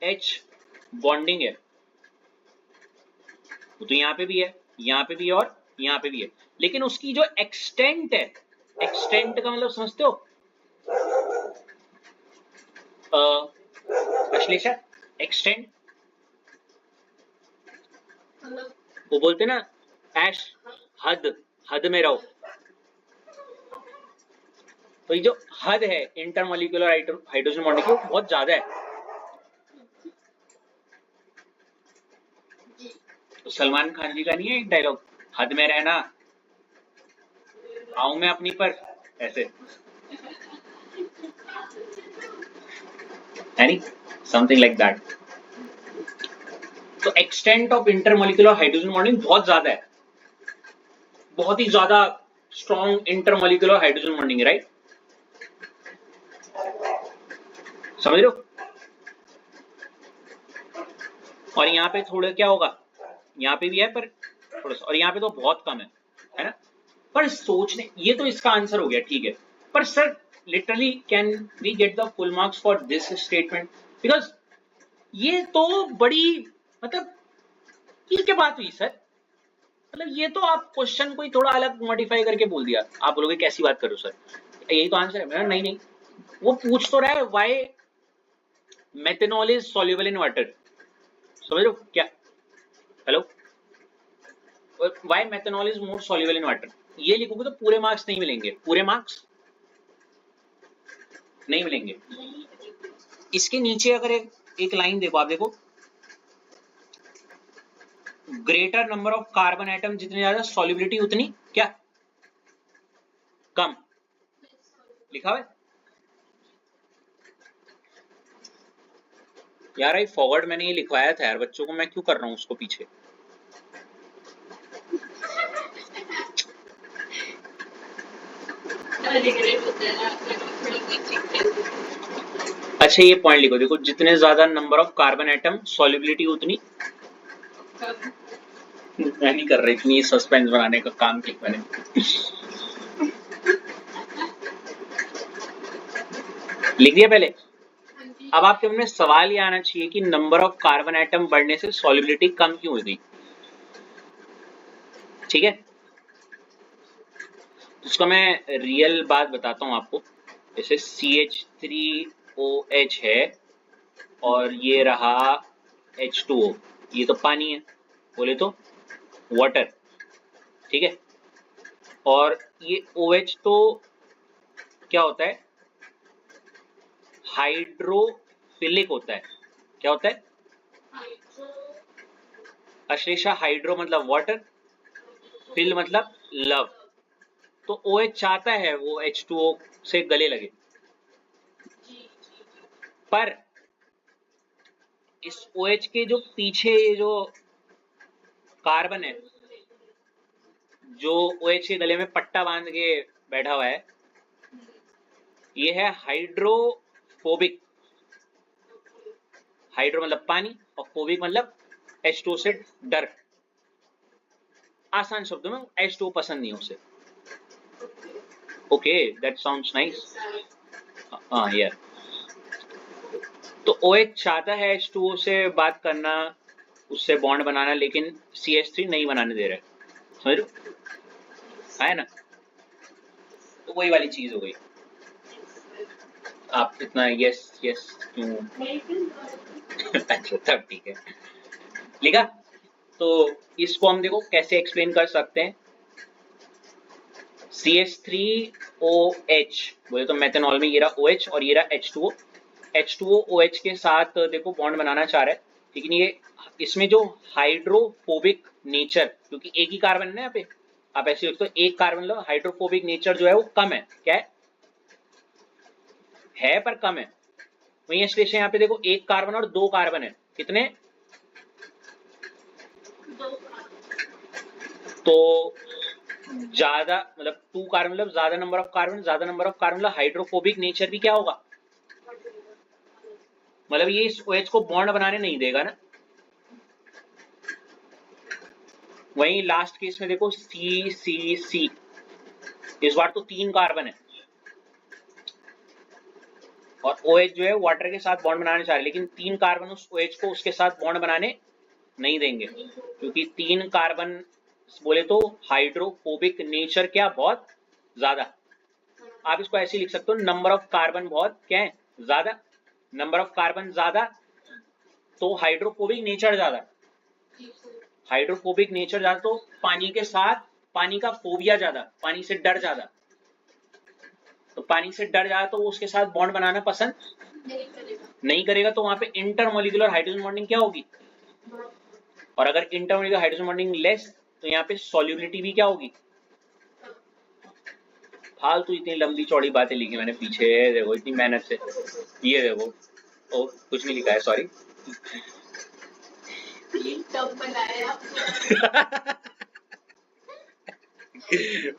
H बॉन्डिंग है वो तो यहाँ पे भी है, यहाँ पे भी है और यहाँ पे भी है, लेकिन उसकी जो एक्सटेंट है, एक्सटेंट का मतलब समझते हो अश्लेषा? एक्सटेंट वो बोलते ना, ऐश हद, हद में रहो। तो ये जो हद है इंटरमोलिकुलर हाइड्रोजन बॉन्डिंग की, वो बहुत ज्यादा है। तो सलमान खान जी का नहीं है एक डायलॉग, हद में रहना, आऊं मैं अपनी पर, ऐसे है नहीं, समथिंग लाइक दैट। तो extent of intermolecular hydrogen bonding बहुत ज्यादा है, बहुत ही ज्यादा स्ट्रॉन्ग इंटरमोलिकुलर हाइड्रोजन बॉन्डिंग है, राइट? समझ रहे हो? और यहाँ पे थोड़ा क्या होगा, यहाँ पे भी है पर थोड़ा सा, और यहाँ पे तो बहुत कम है ना। पर सोचने, ये तो इसका आंसर हो गया, ठीक है। पर sir literally can we get the full marks for this statement? Because ये तो बड़ी, मतलब ये क्या बात हुई सर, मतलब ये तो आप क्वेश्चन को ही थोड़ा अलग मॉडिफाई करके बोल दिया। आप बोलोगे कैसी बात करो सर, यही तो आंसर है मेरा। नहीं नहीं, वो पूछ तो रहा है why methanol is soluble in water, समझ लो क्या? Hello, why methanol is more soluble in water, ये लिखोगे तो पूरे मार्क्स नहीं मिलेंगे, पूरे मार्क्स नहीं मिलेंगे। इसके नीचे अगर एक लाइन देखो, आप देखो, greater number of carbon atom, जितनी ज्यादा सॉल्युबिलिटी उतनी क्या कम, लिखा हुआ है यार। आई फॉरवर्ड, मैंने ये लिखवाया था यार बच्चों को, मैं क्यों कर रहा हूँ उसको पीछे। अच्छा, ये पॉइंट लिखो, देखो, जितने ज्यादा number of carbon atom solubility उतनी, मैं नहीं कर रही इतनी सस्पेंस बनाने का काम किया मैंने। लिख दिया पहले। अब आपके मन में सवाल ये आना चाहिए कि नंबर ऑफ कार्बन एटम बढ़ने से सॉल्युबिलिटी कम क्यों हुई? ठीक है, उसका मैं रियल बात बताता हूं आपको। जैसे CH3OH है, और ये रहा H2O, ये तो पानी है, बोले तो वाटर, ठीक है। और ये OH तो क्या होता है, हाइड्रोफिलिक होता है। क्या होता है अश्लेषा? हाइड्रो मतलब वाटर, फिल मतलब लव। तो OH चाहता है वो H2O से गले लगे, पर इस OH के जो पीछे ये जो कार्बन है, जो OH के गले में पट्टा बांध के बैठा हुआ है, ये है हाइड्रोफोबिक। हाइड्रो मतलब पानी और फोबिक मतलब H2O से डर। आसान शब्दों में H2O पसंद नहीं है उसे। Okay, that sounds nice. हाँ यार, तो OH चाहता है H2O से बात करना, उससे बॉन्ड बनाना, लेकिन CH3 नहीं बनाने दे रहा है। समझ रहे है ना? तो वही वाली चीज हो गई। आप इतना यस यस क्यों? अच्छा तब ठीक है, लिखा। तो इसको हम देखो कैसे एक्सप्लेन कर सकते हैं। CH3OH बोले तो मेथनॉल में ये रहा OH और ये रहा H2O। H2O OH के साथ देखो बॉन्ड बनाना चाह रहा है, लेकिन ये इसमें जो हाइड्रोफोबिक नेचर, क्योंकि एक ही कार्बन है ना यहाँ पे, आप ऐसे देखो तो एक कार्बन लो, हाइड्रोफोबिक नेचर जो है वो कम है। क्या है पर कम है। वही इसलिए यहाँ पे देखो एक कार्बन और दो कार्बन है, कितने? तो ज्यादा मतलब टू कार्बन मतलब ज्यादा नंबर ऑफ कार्बन, ज्यादा नंबर ऑफ कार्बन मतलब हाइड्रोफोबिक नेचर भी क्या होगा, मतलब ये इस OH को बॉन्ड बनाने नहीं देगा ना। वहीं लास्ट केस में देखो CCC, इस बार तो तीन कार्बन है और OH जो है वाटर के साथ बॉन्ड बनाने चाह रहे, लेकिन तीन कार्बन उस OH को उसके साथ बॉन्ड बनाने नहीं देंगे, क्योंकि तीन कार्बन बोले तो हाइड्रोफोबिक नेचर क्या बहुत ज्यादा। आप इसको ऐसे लिख सकते हो, नंबर ऑफ कार्बन बहुत क्या है ज्यादा, नंबर ऑफ कार्बन ज्यादा तो हाइड्रोफोबिक नेचर ज्यादा। हाइड्रोफोबिक नेचर ज्यादा तो पानी के साथ, पानी का फोबिया ज्यादा, पानी से डर ज्यादा। तो पानी से डर ज्यादा तो वो उसके साथ बॉन्ड बनाना पसंद नहीं करेगा, तो वहां पे इंटरमोलिकुलर हाइड्रोजन बॉन्डिंग क्या होगी, और अगर इंटरमोलिकुलर हाइड्रोजन बॉन्डिंग लेस तो यहाँ पे सॉल्युबिलिटी भी क्या होगी। फालतू इतनी लंबी चौड़ी बातें लिखी मैंने पीछे, देखो इतनी मेहनत से, ये देखो। ओ कुछ नहीं लिखा है, सॉरी।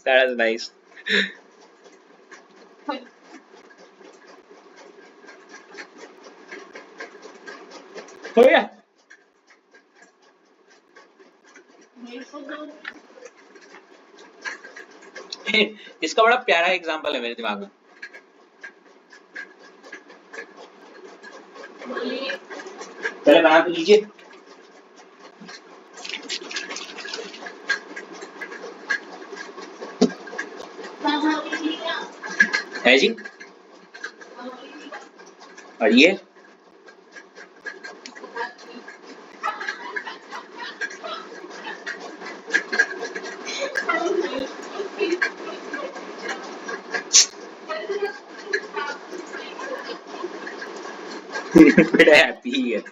That is nice. हो गया? इसका बड़ा प्यारा एग्जांपल है मेरे दिमाग में। पहले बना तो लीजिए। है जी, और ये बड़ा हैप्पी है।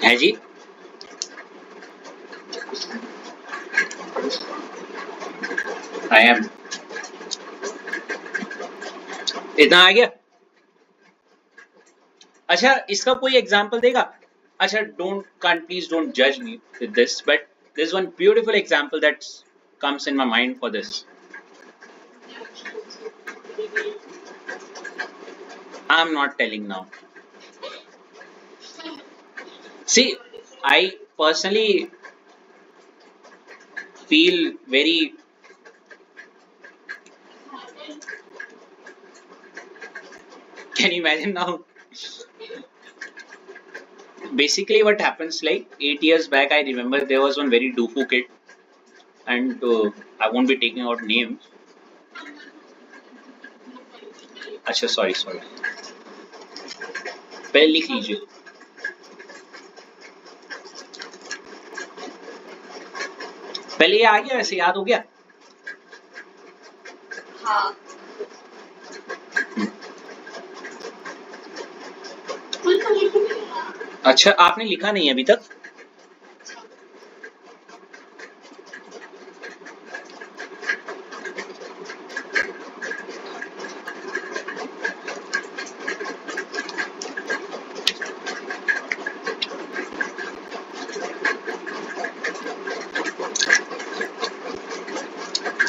है जी, आई एम। इतना आ गया? अच्छा इसका कोई एग्जांपल देगा? अच्छा डोंट कांट प्लीज डोंट जज me with this, but this one beautiful example that comes in my mind for this. I'm not telling now. See, I personally feel very can you imagine now? Basically what happens, like 8 years back, I remember there was one very doofy kid, and I won't be taking out names. अच्छा sorry पहले लिख लीजिए. पहले ये आ गया, वैसे याद हो गया. हाँ अच्छा आपने लिखा नहीं अभी तक.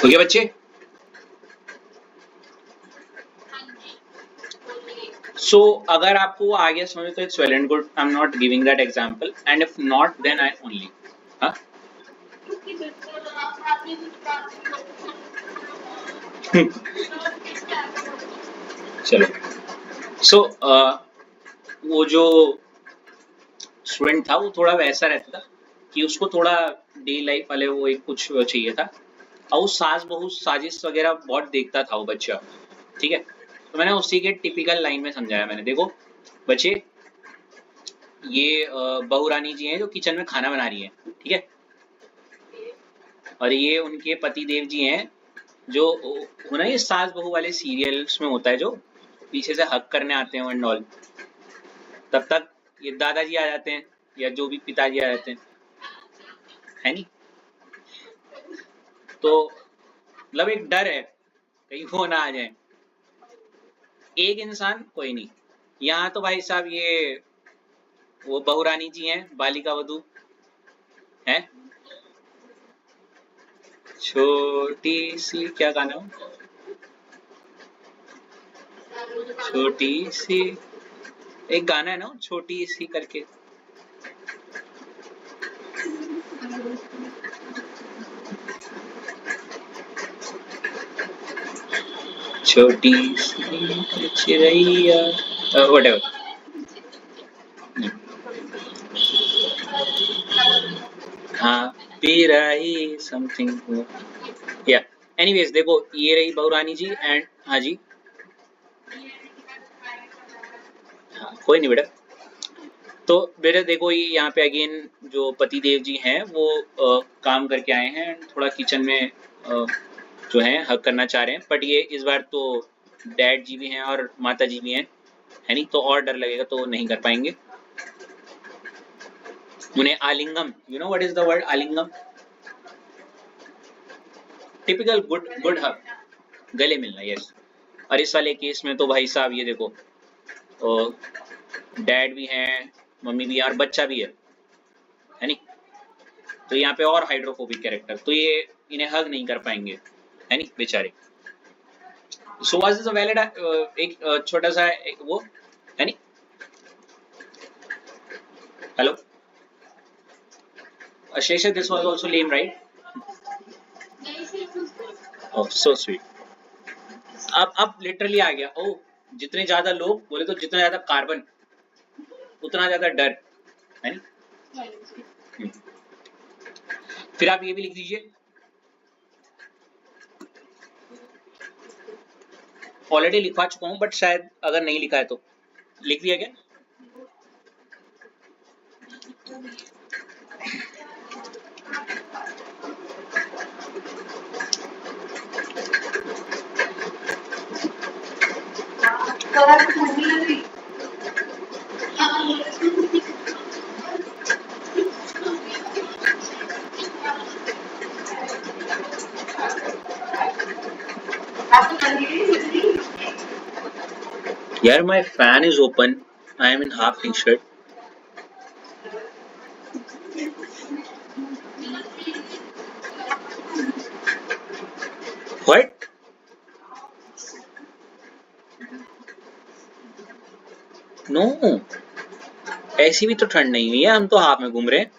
हो गया बच्चे. So अगर आपको आ गया समझ तो it's well and good. I am not giving that example, and if not then I only. हाँ चलो. सो वो जो स्टूडेंट था वो थोड़ा वैसा रहता था कि उसको थोड़ा डे लाइफ वाले वो एक कुछ चाहिए था, और वो सास बहू साजिश वगैरह बहुत देखता था वो बच्चा. ठीक है, तो मैंने उसी के टिपिकल लाइन में समझाया. मैंने देखो बच्चे, ये बहू रानी जी हैं जो किचन में खाना बना रही हैं, ठीक है, और ये उनके पति देव जी हैं जो वो ना ये सास बहू वाले सीरियल्स में होता है, जो पीछे से हक करने आते हैं एंड ऑल. तब तक ये दादाजी आ जाते हैं या जो भी पिताजी आ जाते हैं, है नहीं. तो मतलब एक डर है कहीं वो ना आ जाए. एक इंसान कोई नहीं. यहाँ तो भाई साहब ये वो बहुरानी जी हैं, बालिका वधू हैं. छोटी सी क्या गाना हो, छोटी सी एक गाना है ना छोटी सी करके. छोटी सी चिड़ैया व्हाटएवर. हाँ पिराई समथिंग या एनीवेज. देखो ये रही बहुरानी जी एंड हाँ जी. हाँ कोई नहीं बेटा. तो बेटा देखो ये यहाँ पे अगेन जो पति देव जी हैं वो काम करके आए हैं, थोड़ा किचन में जो है हक करना चाह रहे हैं, बट ये इस बार तो डैड जी भी हैं और माता जी भी हैं, है नहीं, तो और डर लगेगा तो नहीं कर पाएंगे. उन्हें आलिंगम, you know what is the word आलिंगम, टिपिकल गुड हक, गले मिलना. यस. और इस वाले केस में तो भाई साहब ये देखो डैड भी हैं, मम्मी भी है और बच्चा भी है नहीं. तो यहाँ पे और हाइड्रोफोबिक कैरेक्टर, तो ये इन्हें हग नहीं कर पाएंगे, है नहीं बेचारे. So was this a valid एक छोटा सा एक वो है नहीं. Hello Ashesha, this was also lame, right? Oh, so sweet. अब लिटरली आ गया. ओ जितने ज्यादा लोग बोले तो जितना ज्यादा कार्बन उतना ज्यादा डर, है नहीं. फिर आप ये भी लिख दीजिए. ऑलरेडी लिखवा चुका हूँ, बट शायद अगर नहीं लिखा है तो लिख दिया क्या. यार my fan is open. I am in half t-shirt. What? No. ऐसी भी तो ठंड नहीं हुई है, हम तो हाफ में घूम रहे हैं.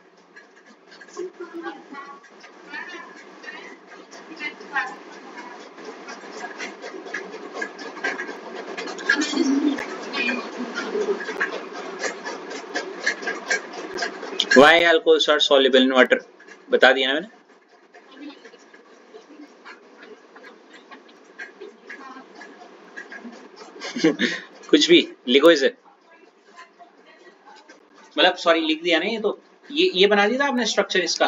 Why alcohols are soluble in water? बता दिया ना मैंने. कुछ भी लिखो इसे. मतलब सॉरी लिख दिया ना, ये तो ये बना दिया था आपने स्ट्रक्चर इसका.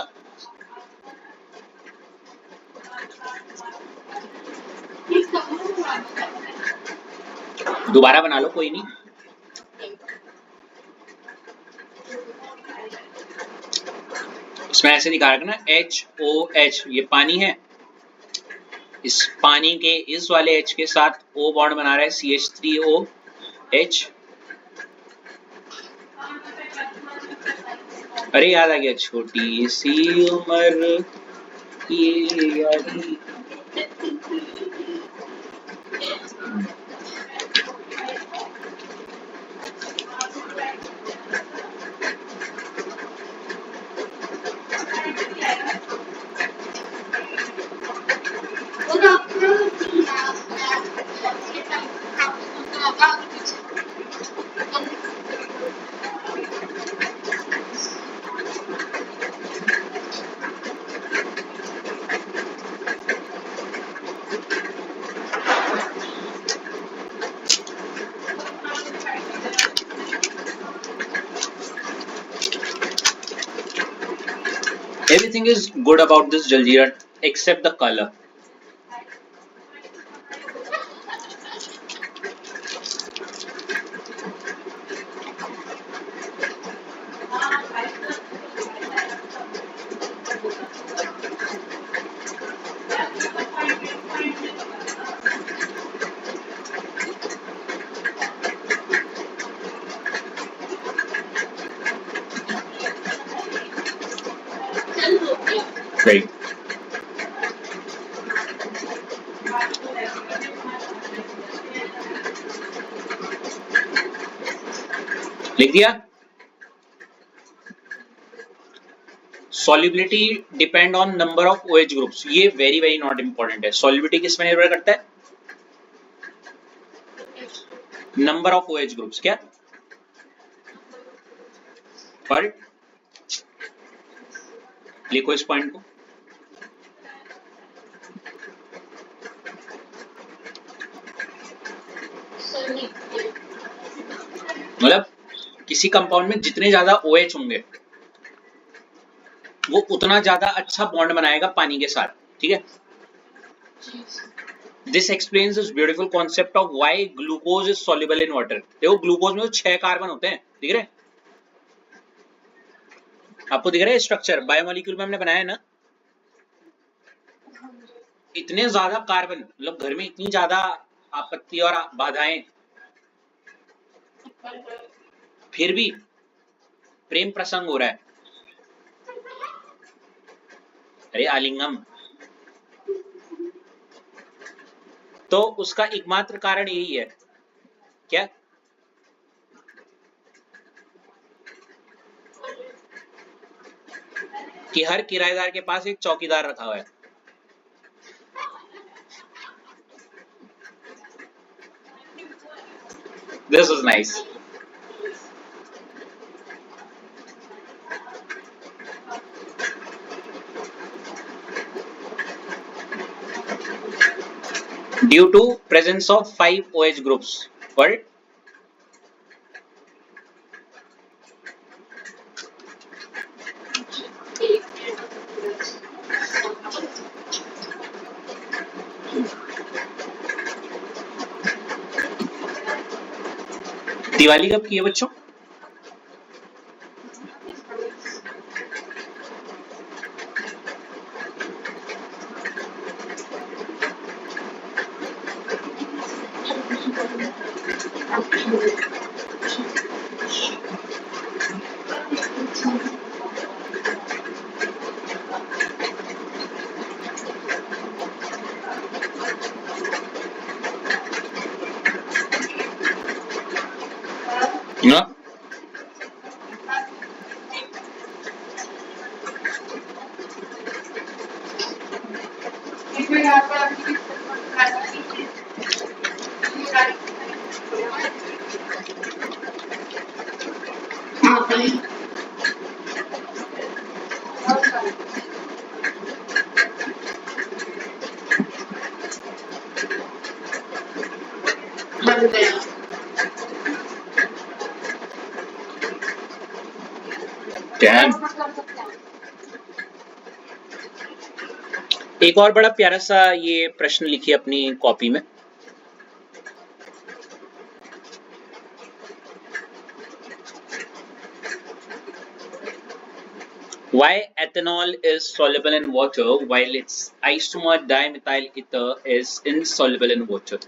दोबारा बना लो, कोई नहीं. इसमें ऐसे दिखा रखना HOH, ये पानी है. इस पानी के इस वाले H के साथ O बॉन्ड बना रहा है CH3OH. अरे याद आ गया, छोटी सी उम्र ये यारी. Everything is good about this Jaljeera except the color. Right. लिख दिया. Solubility depend on number of OH groups. ये very very not important है. Solubility किस में निर्भर करता है? Number of OH groups. क्या? पर लिखो इस पॉइंट को. मतलब किसी कंपाउंड में जितने ज्यादा OH होंगे वो उतना ज्यादा अच्छा बॉन्ड बनाएगा पानी के साथ. ठीक है. This explains this beautiful concept of why glucose is soluble in water. देखो ग्लूकोज में तो 6 कार्बन होते हैं. दिख रहे हैं आपको? दिख रहा है स्ट्रक्चर बायोमोलिक्यूल में हमने बनाया है ना. इतने ज्यादा कार्बन, मतलब घर में इतनी ज्यादा आपत्ति और बाधाएं, फिर भी प्रेम प्रसंग हो रहा है. अरे आलिंगम. तो उसका एकमात्र कारण यही है. क्या? कि हर किराएदार के पास एक चौकीदार रखा हुआ है. This is nice. Due to presence of 5 OH groups. What? Diwali कब की है बच्चों? ना Damn. एक और बड़ा प्यारा सा ये प्रश्न लिखिए अपनी कॉपी में। Why ethanol is soluble in water while its isomer dimethyl ether is insoluble in water?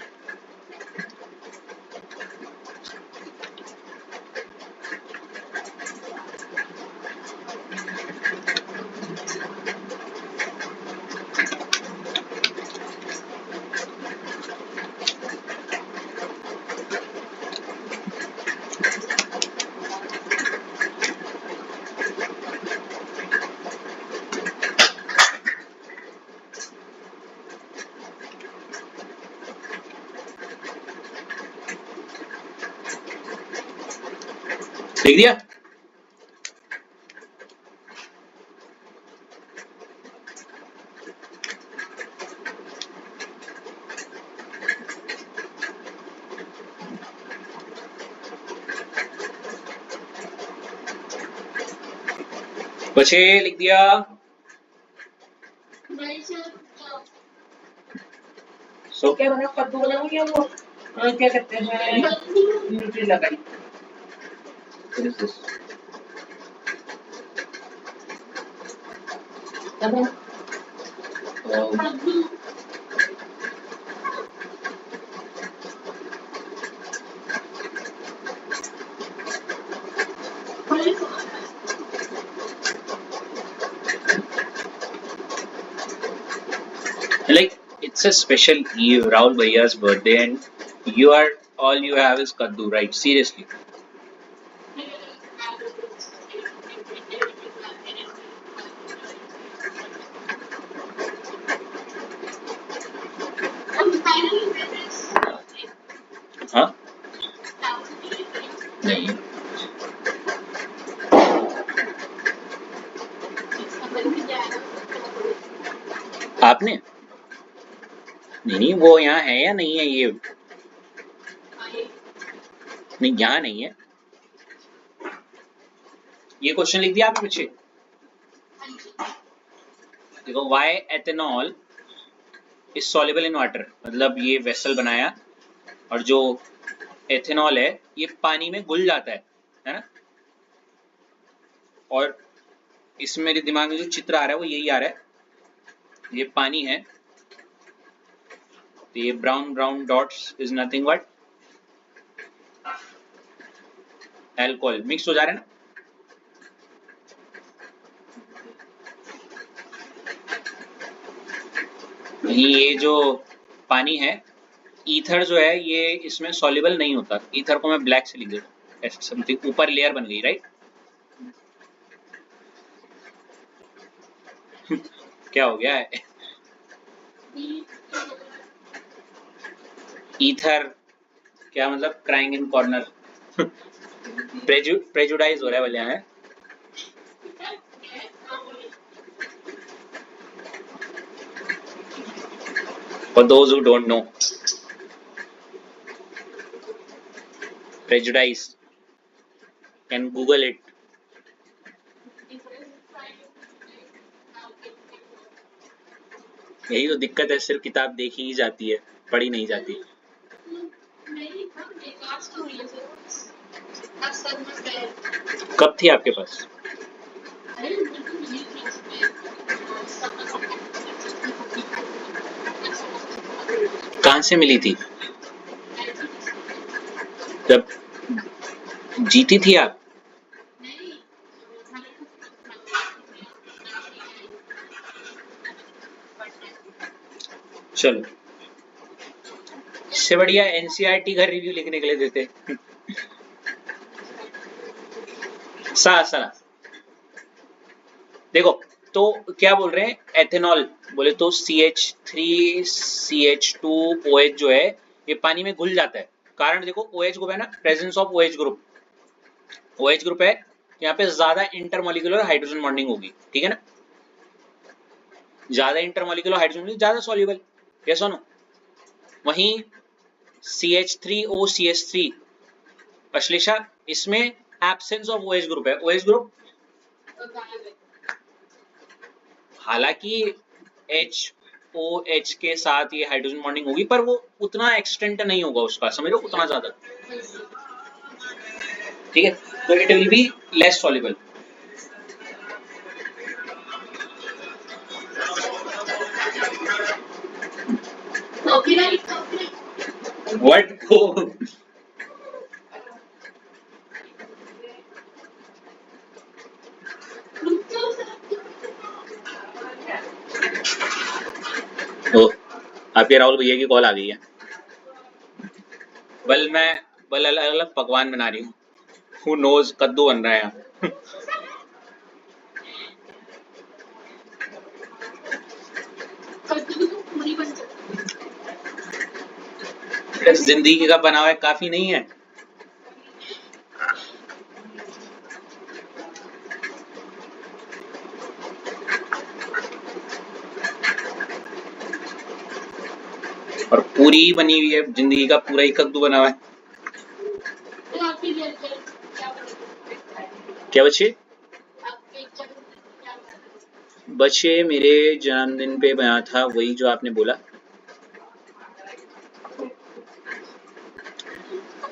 लिख दिया? बचे लिख दिया? सो क्या बना? कद्दू बना क्या वो? क्या कहते हैं? न्यूट्री लगाई। Like it's a special eve, Rahul Bhaiya's birthday, and all you have is kaddu, right? Seriously. हाँ? नहीं। आपने? नहीं, वो यहाँ है या नहीं है ये? नहीं, यहाँ नहीं है। ये क्वेश्चन लिख दिया आपने पीछे? देखो, why ethanol is soluble in water, मतलब ये वेसल बनाया और जो एथेनॉल है ये पानी में घुल जाता है ना? और इसमें मेरे दिमाग में जो चित्र आ रहा है वो यही आ रहा है, ये पानी है तो ये brown brown dots is nothing but alcohol mix हो जा रहा है ना। ये जो पानी है, ईथर जो है ये इसमें सॉल्युबल नहीं होता। ईथर को मैं ब्लैक से लिख देता हूँ, ऐसे समथिंग ऊपर लेयर बन गई, राइट? क्या हो गया है? ईथर क्या मतलब? Crying in corner. प्रेजुडाइज हो रहा है बोले है। For those who don't know, prejudice, can Google it. यही तो दिक्कत है, सिर्फ किताब देखी ही जाती है, पढ़ी नहीं जाती। कब थी आपके पास? कहाँ से मिली थी? जब जीती थी आप? चलो, इससे बढ़िया एनसीईआरटी का रिव्यू लिखने के लिए देते। सा देखो, तो क्या बोल रहे हैं? एथेनॉल बोले तो CH3CH2OH जो है ये पानी में घुल जाता है। कारण देखो, OH ग्रुप है ना, presence of OH group. OH group है, यहाँ पे ज्यादा इंटरमोलिकुलर हाइड्रोजन बॉन्डिंग होगी, ठीक है ना? ज्यादा इंटरमोलिकुलर हाइड्रोजन, ज्यादा सॉल्युबल, यस और नो? वहीं CH3OCH3 अश्लेषा, इसमें एब्सेंस ऑफ OH ग्रुप है। OH ग्रुप हालांकि HOH के साथ ये हाइड्रोजन बॉन्डिंग होगी, पर वो उतना एक्सटेंट नहीं होगा उसका, समझ लो उतना ज्यादा। ठीक है, तो it will be less soluble. What को ओ, आपके राहुल भैया की कॉल आ गई है। बल अलग अलग पकवान बना रही हूँ। Who knows, कद्दू बन रहा है यहाँ। जिंदगी का बना हुआ काफी नहीं है। और पूरी बनी हुई है, जिंदगी का पूरा ही कद्दू बना हुआ है। क्या बच्चे? बच्चे मेरे जन्मदिन पे बना था वही जो आपने बोला,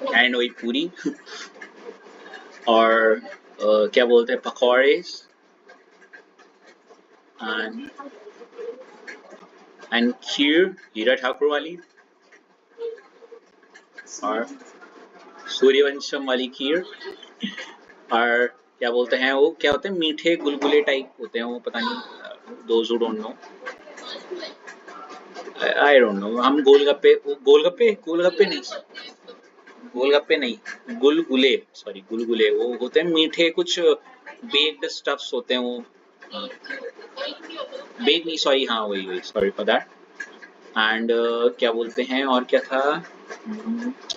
एंड वही पूरी और क्या बोलते हैं पकौड़े एंड खीर, हीरा ठाकुर वाली और सूर्यवंशम वाली खीर, और क्या बोलते हैं वो, क्या होते हैं मीठे गुलगुले टाइप होते हैं वो, पता नहीं, those who don't know, I don't know. हम गोलगप्पे गोलगप्पे नहीं, गुलगुले, सॉरी गुलगुले, वो होते हैं मीठे कुछ बेक्ड स्टफ्स होते हैं वो, बेक नहीं, सॉरी, हाँ वही, सॉरी फॉर दैट। एंड क्या बोलते हैं, और क्या था,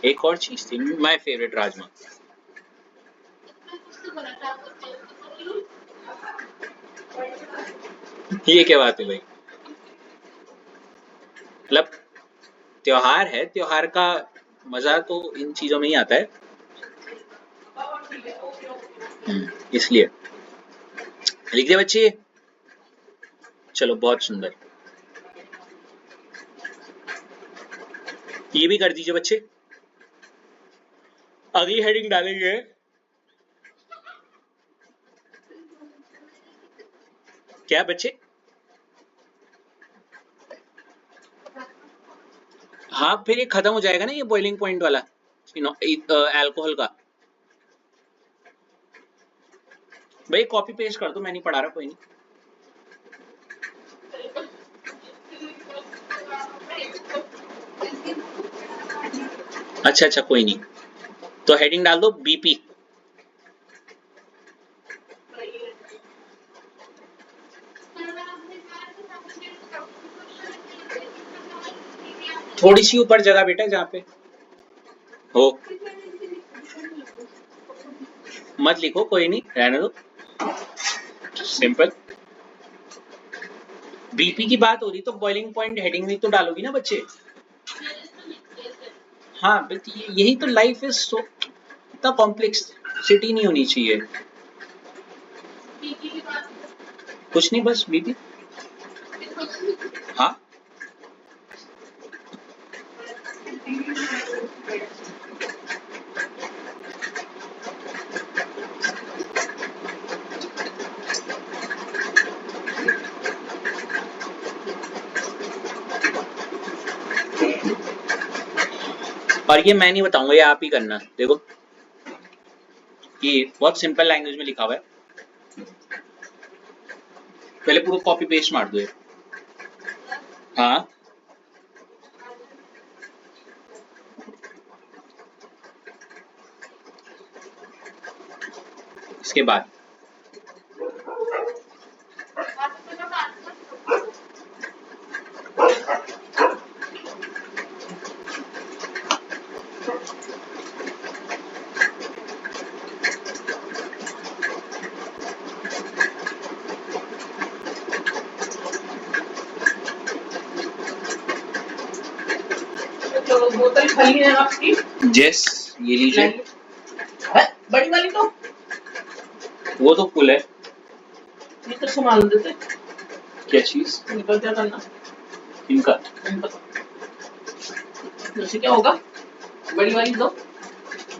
एक और चीज थी, माय फेवरेट राजमा। ये क्या बात है भाई, मतलब त्योहार है, त्योहार का मजा तो इन चीजों में ही आता है। इसलिए लिख दिया बच्चे, चलो बहुत सुंदर, ये भी कर दीजिए बच्चे। अगली हेडिंग डालेंगे, क्या बच्चे? हाँ, फिर ये खत्म हो जाएगा ना ये बॉइलिंग पॉइंट वाला अल्कोहल का। भाई कॉपी पेस्ट कर दो, मैं नहीं पढ़ा रहा, कोई नहीं। अच्छा, कोई नहीं, तो हेडिंग डाल दो बीपी। थोड़ी सी ऊपर जगह बेटा जहाँ पे हो, मत लिखो, कोई नहीं, रहने दो, सिंपल। बीपी की बात हो रही तो बॉइलिंग पॉइंट हेडिंग में तो डालोगी ना बच्चे। हाँ, यही तो लाइफ इज सो, इतना कॉम्प्लेक्स सिटी नहीं होनी चाहिए। कुछ नहीं, बस बीपी। हाँ, और ये मैं नहीं बताऊंगा, ये आप ही करना, देखो ये बहुत सिंपल लैंग्वेज में लिखा हुआ है, पहले पूरा कॉपी पेस्ट मार दो ये। हाँ, इसके बाद तो बोतल खाली है आपकी? जेस, ये लीजिए। बड़ी वाली तो वो तो फुल है। ये तो संभाल देते, क्या चीज? निकल क्या करना इनका इनका। वैसे क्या होगा, बड़ी वाली दो।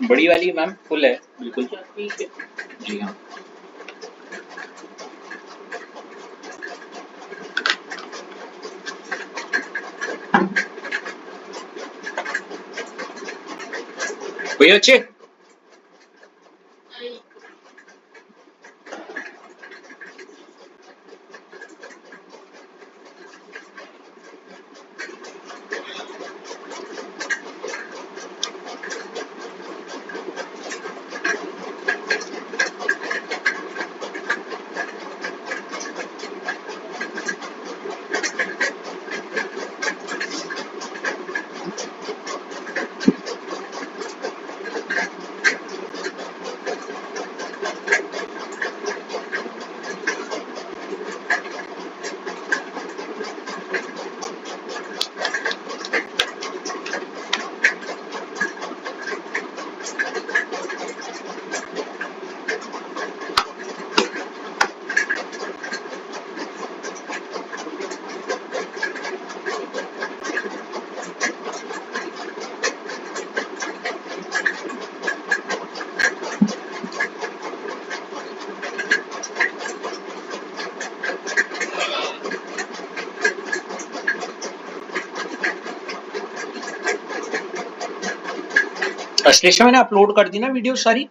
बड़ी वाली मैम फुल है बिल्कुल। अच्छा ठीक है। जी हाँ। भैया अच्छे अश्लेषा मैंने अपलोड कर दी ना वीडियो सारी।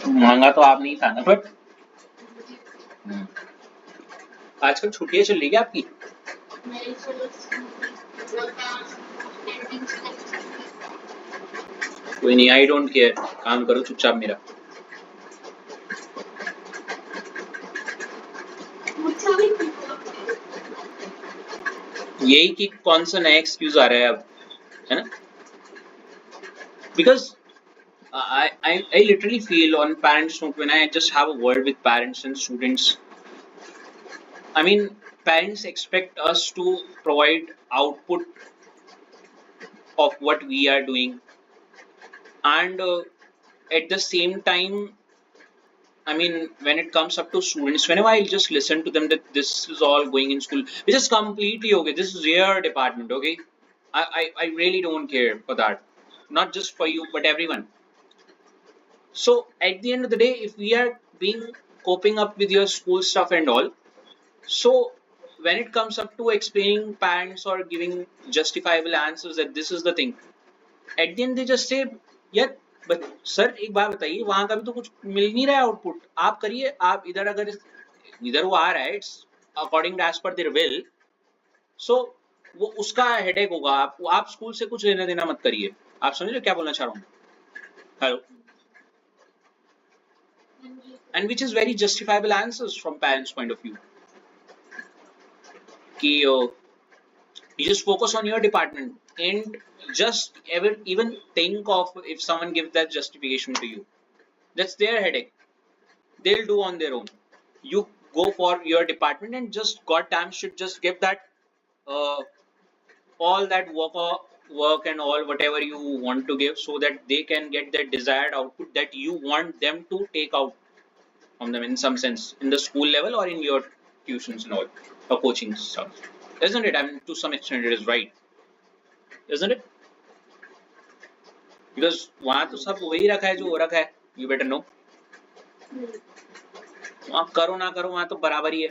मांगा तो आप नहीं था ना बट आजकल छुट्टियां चल रही है आपकी? कोई नहीं, आई डोंट केयर, काम करो चुपचाप मेरा। यही कि कौन सा नया एक्सक्यूज आ रहा है अब, है ना? Because I literally feel on parents note when I just have a word with parents and students. I mean, parents expect us to provide output of what we are doing, and at the same time, I mean, when it comes up to students, whenever I just listen to them that this is all going in school, which is completely okay. This is your department, okay? I really don't care for that. Not just for you, but everyone. So at the end of the day, if we are being coping up with your school stuff and all, so when it comes up to explaining parents or giving justifiable answers that this is the thing, at the end they just say, यार but sir एक बात बताइए, वहां का भी तो कुछ मिल नहीं रहा है आउटपुट, आप करिए, आप इधर अगर इधर वो आ रहा है, it's according as per their will, so वो उसका हेडेक होगा। आप स्कूल से कुछ लेना देना मत करिए। आप समझ रहे हो क्या बोलना चाह रहा हूँ? Hello. And which is very justifiable answers from parents point of view कि you just focus on your department and just ever even think of if someone gives that justification to you, that's their headache, they'll do on their own. You go for your department and just goddamn should just give that all that work and all whatever you want to give so that they can get that desired output that you want them to take out from them in some sense in the school level or in your tuitions and all or coaching stuff, isn't it? I mean, to some extent it is right, isn't it? Because वहां तो सब वही रखा है जो हो रखा है, you better know. वहां करो ना करो वहां तो बराबर ही है।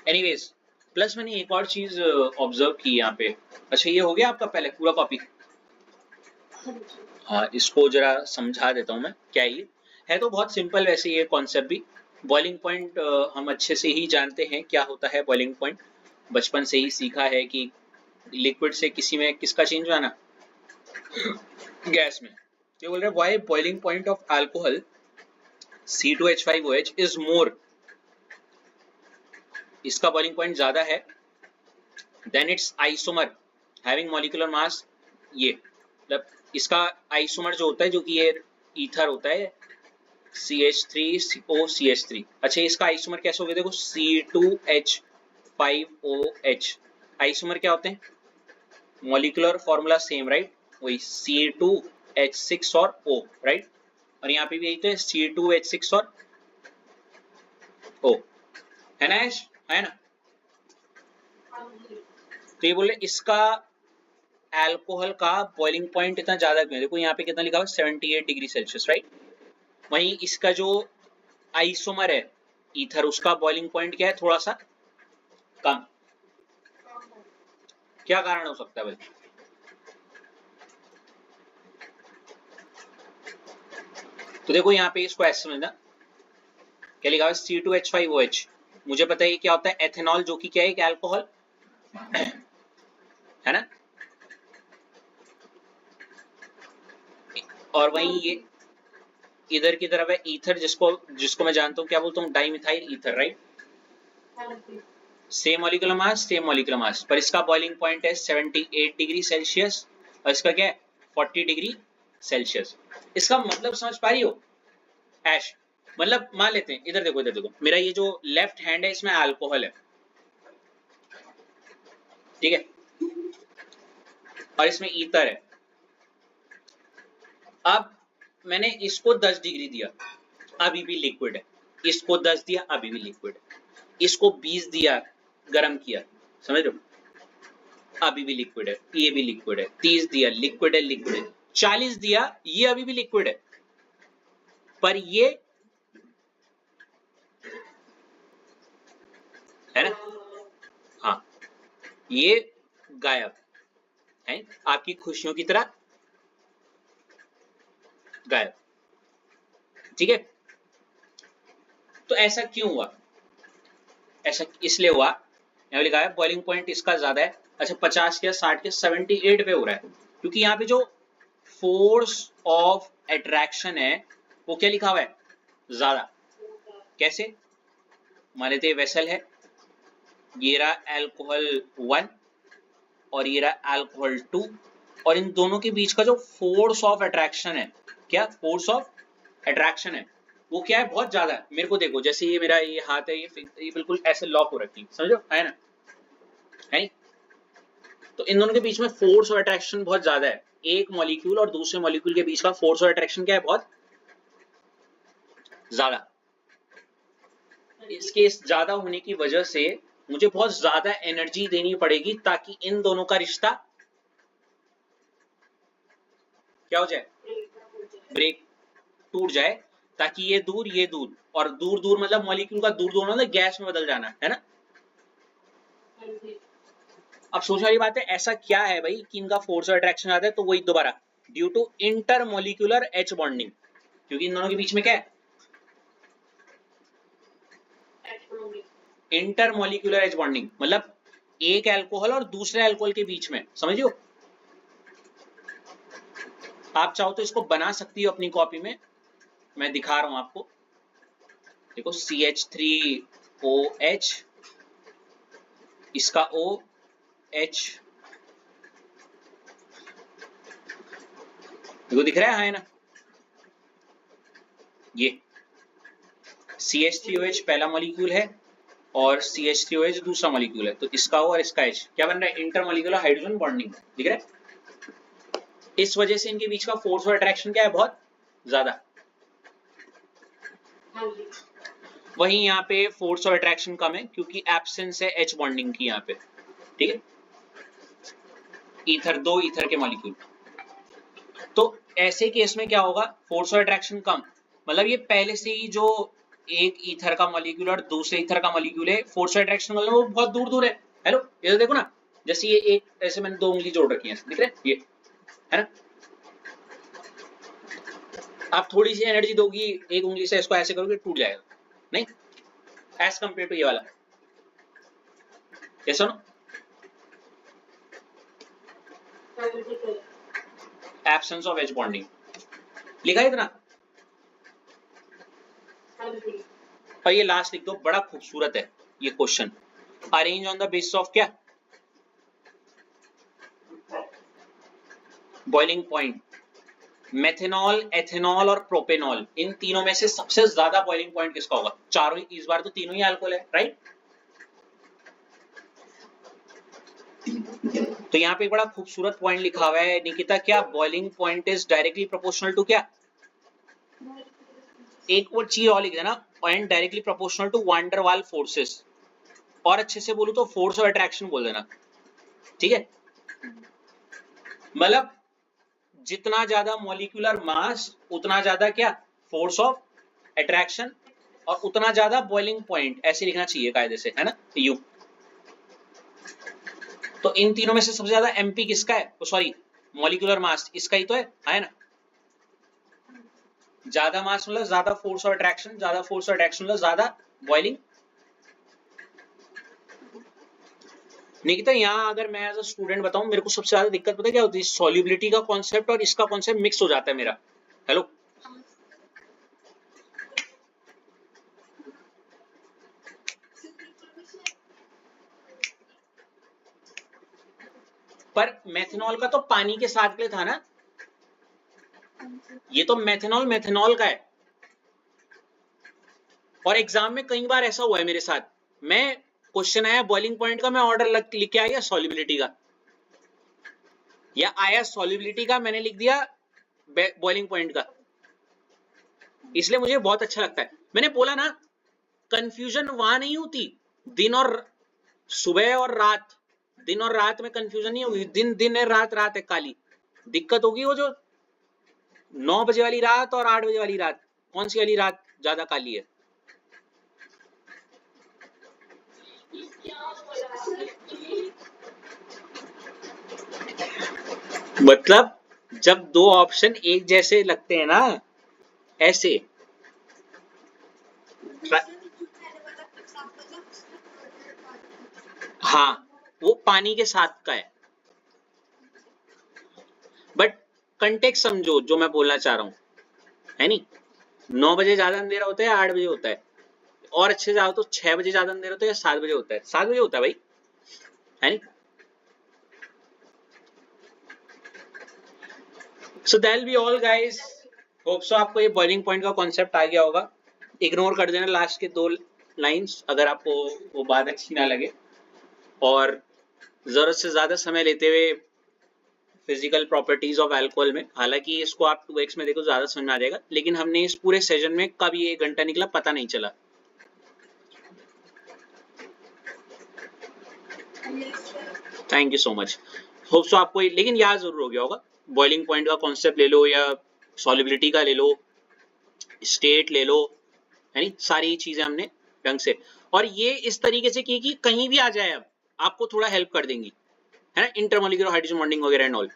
एनीवेज, प्लस मैंने एक और चीज ऑब्जर्व की यहाँ पे। अच्छा ये हो गया आपका पहले पूरा कॉपी? हाँ, इसको जरा समझा देता हूँ मैं क्या है तो बहुत सिंपल वैसे ये कॉन्सेप्ट भी। बॉइलिंग पॉइंट हम अच्छे से ही जानते हैं क्या होता है बॉइलिंग पॉइंट, बचपन से ही सीखा है कि लिक्विड से किसी में किसका चेंज आना, गैस में। ये बोल रहे हैं why boiling point of alcohol C2H5OH is more, इसका बॉइलिंग पॉइंट ज्यादा है then it's isomer having molecular mass. ये मतलब इसका आइसोमर जो होता है, जो कि ये ईथर होता है, CH3COCH3। अच्छा इसका आइसोमर कैसे हो गया देखो, C2H5OH। आइसोमर क्या होते हैं, मॉलिक्यूलर फॉर्मूला सेम राइट, वही C2H6 और O राइट, और यहाँ पे भी यही तो है C2H6 और O, है ना ऐश, है ना। तो ये बोले इसका अल्कोहल का बॉइलिंग पॉइंट इतना ज्यादा क्यों है, देखो यहाँ पे कितना लिखा हुआ है 78 डिग्री सेल्सियस राइट। वहीं इसका जो आइसोमर है ईथर, उसका बॉइलिंग पॉइंट क्या है, थोड़ा सा कम। क्या कारण हो सकता है भाई, तो देखो यहाँ पे इसको ऐसे समझना, क्या लिखा हुआ है C2H5OH। मुझे पता है क्या होता है एथेनॉल, जो कि क्या है, एक अल्कोहल है ना। और वहीं ये इधर की तरफ है ईथर, जिसको मैं जानता हूँ क्या बोलता हूँ, dimethyl ether right. Same molecular mass, same molecular mass, पर इसका बॉइलिंग पॉइंट है 78 डिग्री सेल्सियस और इसका क्या है 40 डिग्री सेल्सियस। इसका मतलब समझ पा रही हो ऐश, मतलब मान लेते हैं, इधर देखो, इधर देखो, मेरा ये जो लेफ्ट हैंड है इसमें अल्कोहल है, ठीक है, और इसमें ईथर है। अब मैंने इसको 10 डिग्री दिया, अभी भी लिक्विड है, इसको 10 दिया, अभी भी लिक्विड है, इसको 20 दिया, गरम किया, समझ रहे हो, अभी भी लिक्विड है, ये भी लिक्विड है, 30 दिया, लिक्विड है, लिक्विड है, 40 दिया, ये अभी भी लिक्विड है, पर ये है ना, हाँ ये गायब है, आपकी खुशियों की तरह गायब, ठीक है। तो ऐसा क्यों हुआ, ऐसा इसलिए हुआ, यहाँ लिखा है बॉइलिंग पॉइंट इसका ज्यादा है, अच्छा 50 या 60 के 78 पे हो रहा है, क्योंकि यहाँ पे जो फोर्स ऑफ अट्रैक्शन है वो क्या लिखा हुआ है, ज्यादा। कैसे, मान लेते वेसल है, ये रहा अल्कोहल 1 और ये रहा अल्कोहल 2, और इन दोनों के बीच का जो फोर्स ऑफ अट्रैक्शन है, क्या फोर्स ऑफ अट्रैक्शन है, वो क्या है, बहुत ज्यादा है। मेरे को देखो, जैसे ये मेरा ये हाथ है, ये बिल्कुल ऐसे लॉक हो रखी है, समझो, है ना, है नहीं? तो इन दोनों के बीच में फोर्स ऑफ अट्रैक्शन बहुत ज्यादा है, एक मॉलिक्यूल और दूसरे मॉलिक्यूल के बीच का फोर्स ऑफ अट्रैक्शन क्या है, बहुत ज्यादा। इसके इस ज्यादा होने की वजह से मुझे बहुत ज्यादा एनर्जी देनी पड़ेगी ताकि इन दोनों का रिश्ता क्या हो जाए, ब्रेक, टूट जाए, ताकि ये दूर, और दूर दूर मतलब मॉलिक्यूल का दूर दूर मतलब गैस में बदल जाना है ना। अब सोचने वाली बात है, ऐसा क्या है भाई कि इनका फोर्स ऑफ अट्रैक्शन आता है, तो वही दोबारा due to intermolecular H bonding, क्योंकि इन दोनों के बीच में क्या है, इंटरमोलिकुलर एच बॉन्डिंग, मतलब एक अल्कोहल और दूसरे अल्कोहल के बीच में, समझियो। आप चाहो तो इसको बना सकती हो अपनी कॉपी में, मैं दिखा रहा हूं आपको, देखो CH3OH, इसका OH, देखो दिख रहा है ना, ये CH3OH पहला मॉलिक्यूल है और CH3OH दूसरा मॉलिक्यूल है, तो इसका O और इसका H क्या बन रहा है, इंटरमॉलिक्यूलर हाइड्रोजन बॉन्डिंग, दिख रहा है। इस वजह से इनके बीच का फोर्स ऑफ अट्रैक्शन क्या है, बहुत ज्यादा। वहीं यहाँ पे फोर्स ऑफ अट्रैक्शन कम है क्योंकि एब्सेंस है H बॉन्डिंग की यहाँ पे, ठीक है, ईथर, दो ईथर के मॉलिक्यूल। तो ऐसे केस में क्या होगा, फोर्स ऑफ अट्रैक्शन कम, मतलब ये पहले से ही जो एक ईथर का मॉलिक्यूल और दूसरे ईथर का मॉलिक्यूल है, फोर्स ऑफ अट्रैक्शन मतलब वो बहुत दूर दूर है। हेलो, ये देखो ना, जैसे ये एक ऐसे मैंने दो उंगली जोड़ रखी है, दिख रहे हैं, ये है ना, आप थोड़ी सी एनर्जी दोगी एक उंगली से, इसको ऐसे करोगे टूट जाएगा, नहीं, एज कंपेयर टू ये वाला, ये सुनो, एब्सेंस ऑफ एच बॉन्डिंग लिखा है इतना, और ये लास्ट लिख दो, बड़ा खूबसूरत है ये question, arrange on the basis of क्या, बॉइलिंग पॉइंट, मेथेनॉल, एथेनॉल और प्रोपेनॉल, इन तीनों में से सबसे ज्यादा बॉइलिंग पॉइंट किसका होगा? चारों ही, इस बार तो तीनों ही अल्कोहल है, राइट? तो यहाँ पे एक बड़ा खूबसूरत पॉइंट लिखा हुआ है निकिता, क्या boiling point is directly proportional to क्या? एक और चीज और लिख देना, point directly proportional to van der Waals forces, और अच्छे से बोलूं तो फोर्स ऑफ अट्रैक्शन बोल देना, ठीक है? मतलब जितना ज्यादा मॉलिक्यूलर मास उतना ज्यादा क्या? फोर्स ऑफ अट्रैक्शन, और उतना ज्यादा बॉइलिंग पॉइंट, ऐसे लिखना चाहिए कायदे से, है ना? यू। तो इन तीनों में से सबसे ज्यादा एमपी किसका है? सॉरी, मॉलिक्यूलर मास इसका ही तो है ना? ज्यादा मास मतलब ज्यादा फोर्स ऑफ अट्रैक्शन, ज्यादा फोर्स ऑफ अट्रैक्शन मतलब ज्यादा बॉइलिंग। निकिता यहाँ अगर मैं एज अ स्टूडेंट बताऊं, मेरे को सबसे ज्यादा दिक्कत पता है क्या होती है? सॉल्युबिलिटी का कॉन्सेप्ट और इसका कॉन्सेप्ट मिक्स हो जाता है मेरा। हेलो, पर मेथनॉल का तो पानी के साथ के लिए था ना, ये तो मेथनॉल का है। और एग्जाम में कई बार ऐसा हुआ है मेरे साथ, मैं क्वेश्चन आया बॉइलिंग पॉइंट का, मैं ऑर्डर लिख के आया सॉल्युबिलिटी का, या आया सॉल्युबिलिटी का, मैंने लिख दिया बॉइलिंग पॉइंट का। इसलिए मुझे बहुत अच्छा लगता है। मैंने बोला ना, कंफ्यूजन वहां नहीं होती, दिन और सुबह और रात, दिन और रात में कंफ्यूजन नहीं होगी, दिन दिन है, रात रात है काली। दिक्कत होगी वो जो 9 बजे वाली रात और 8 बजे वाली रात, कौन सी वाली रात ज्यादा काली है? मतलब जब दो ऑप्शन एक जैसे लगते हैं ना, ऐसे, हाँ, वो पानी के साथ का है। बट कंटेक्स्ट समझो जो मैं बोलना चाह रहा हूं, है नहीं? 9 बजे ज्यादा अंधेरा होता है, 8 बजे होता है, और अच्छे से जाओ तो 6 बजे ज्यादा अंधेरा होता है या 7 बजे होता है? 7 बजे होता है भाई, है नहीं? So that will be all guys, hope so आपको ये बॉइलिंग पॉइंट का कॉन्सेप्ट आ गया होगा। इग्नोर कर देना लास्ट के 2 लाइंस अगर आपको वो बात अच्छी ना लगे, और जरूरत से ज्यादा समय लेते हुए फिजिकल प्रॉपर्टीज ऑफ अल्कोहल में, हालांकि इसको आप 2x में देखो ज्यादा समझ में आ जाएगा, लेकिन हमने इस पूरे सेशन में कब ये 1 घंटा निकला पता नहीं चला। Thank you so much, hope so आपको, लेकिन याद जरूर हो गया होगा, बॉइलिंग पॉइंट का कॉन्सेप्ट ले लो, या सॉल्युबिलिटी का ले लो, स्टेट ले लो, है नहीं? सारी चीजें हमने ढंग से, और ये इस तरीके से की कि कहीं भी आ जाए अब आपको थोड़ा हेल्प कर देंगी, है ना? इंटरमॉलिक्यूलर हाइड्रोजन बॉन्डिंग वगैरह and all.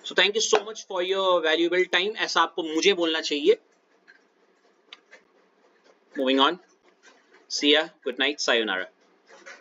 So thank you so much for your valuable time, ऐसा आपको मुझे बोलना चाहिए। मूविंग ऑन, सी या, गुड नाइट, सायोनारा।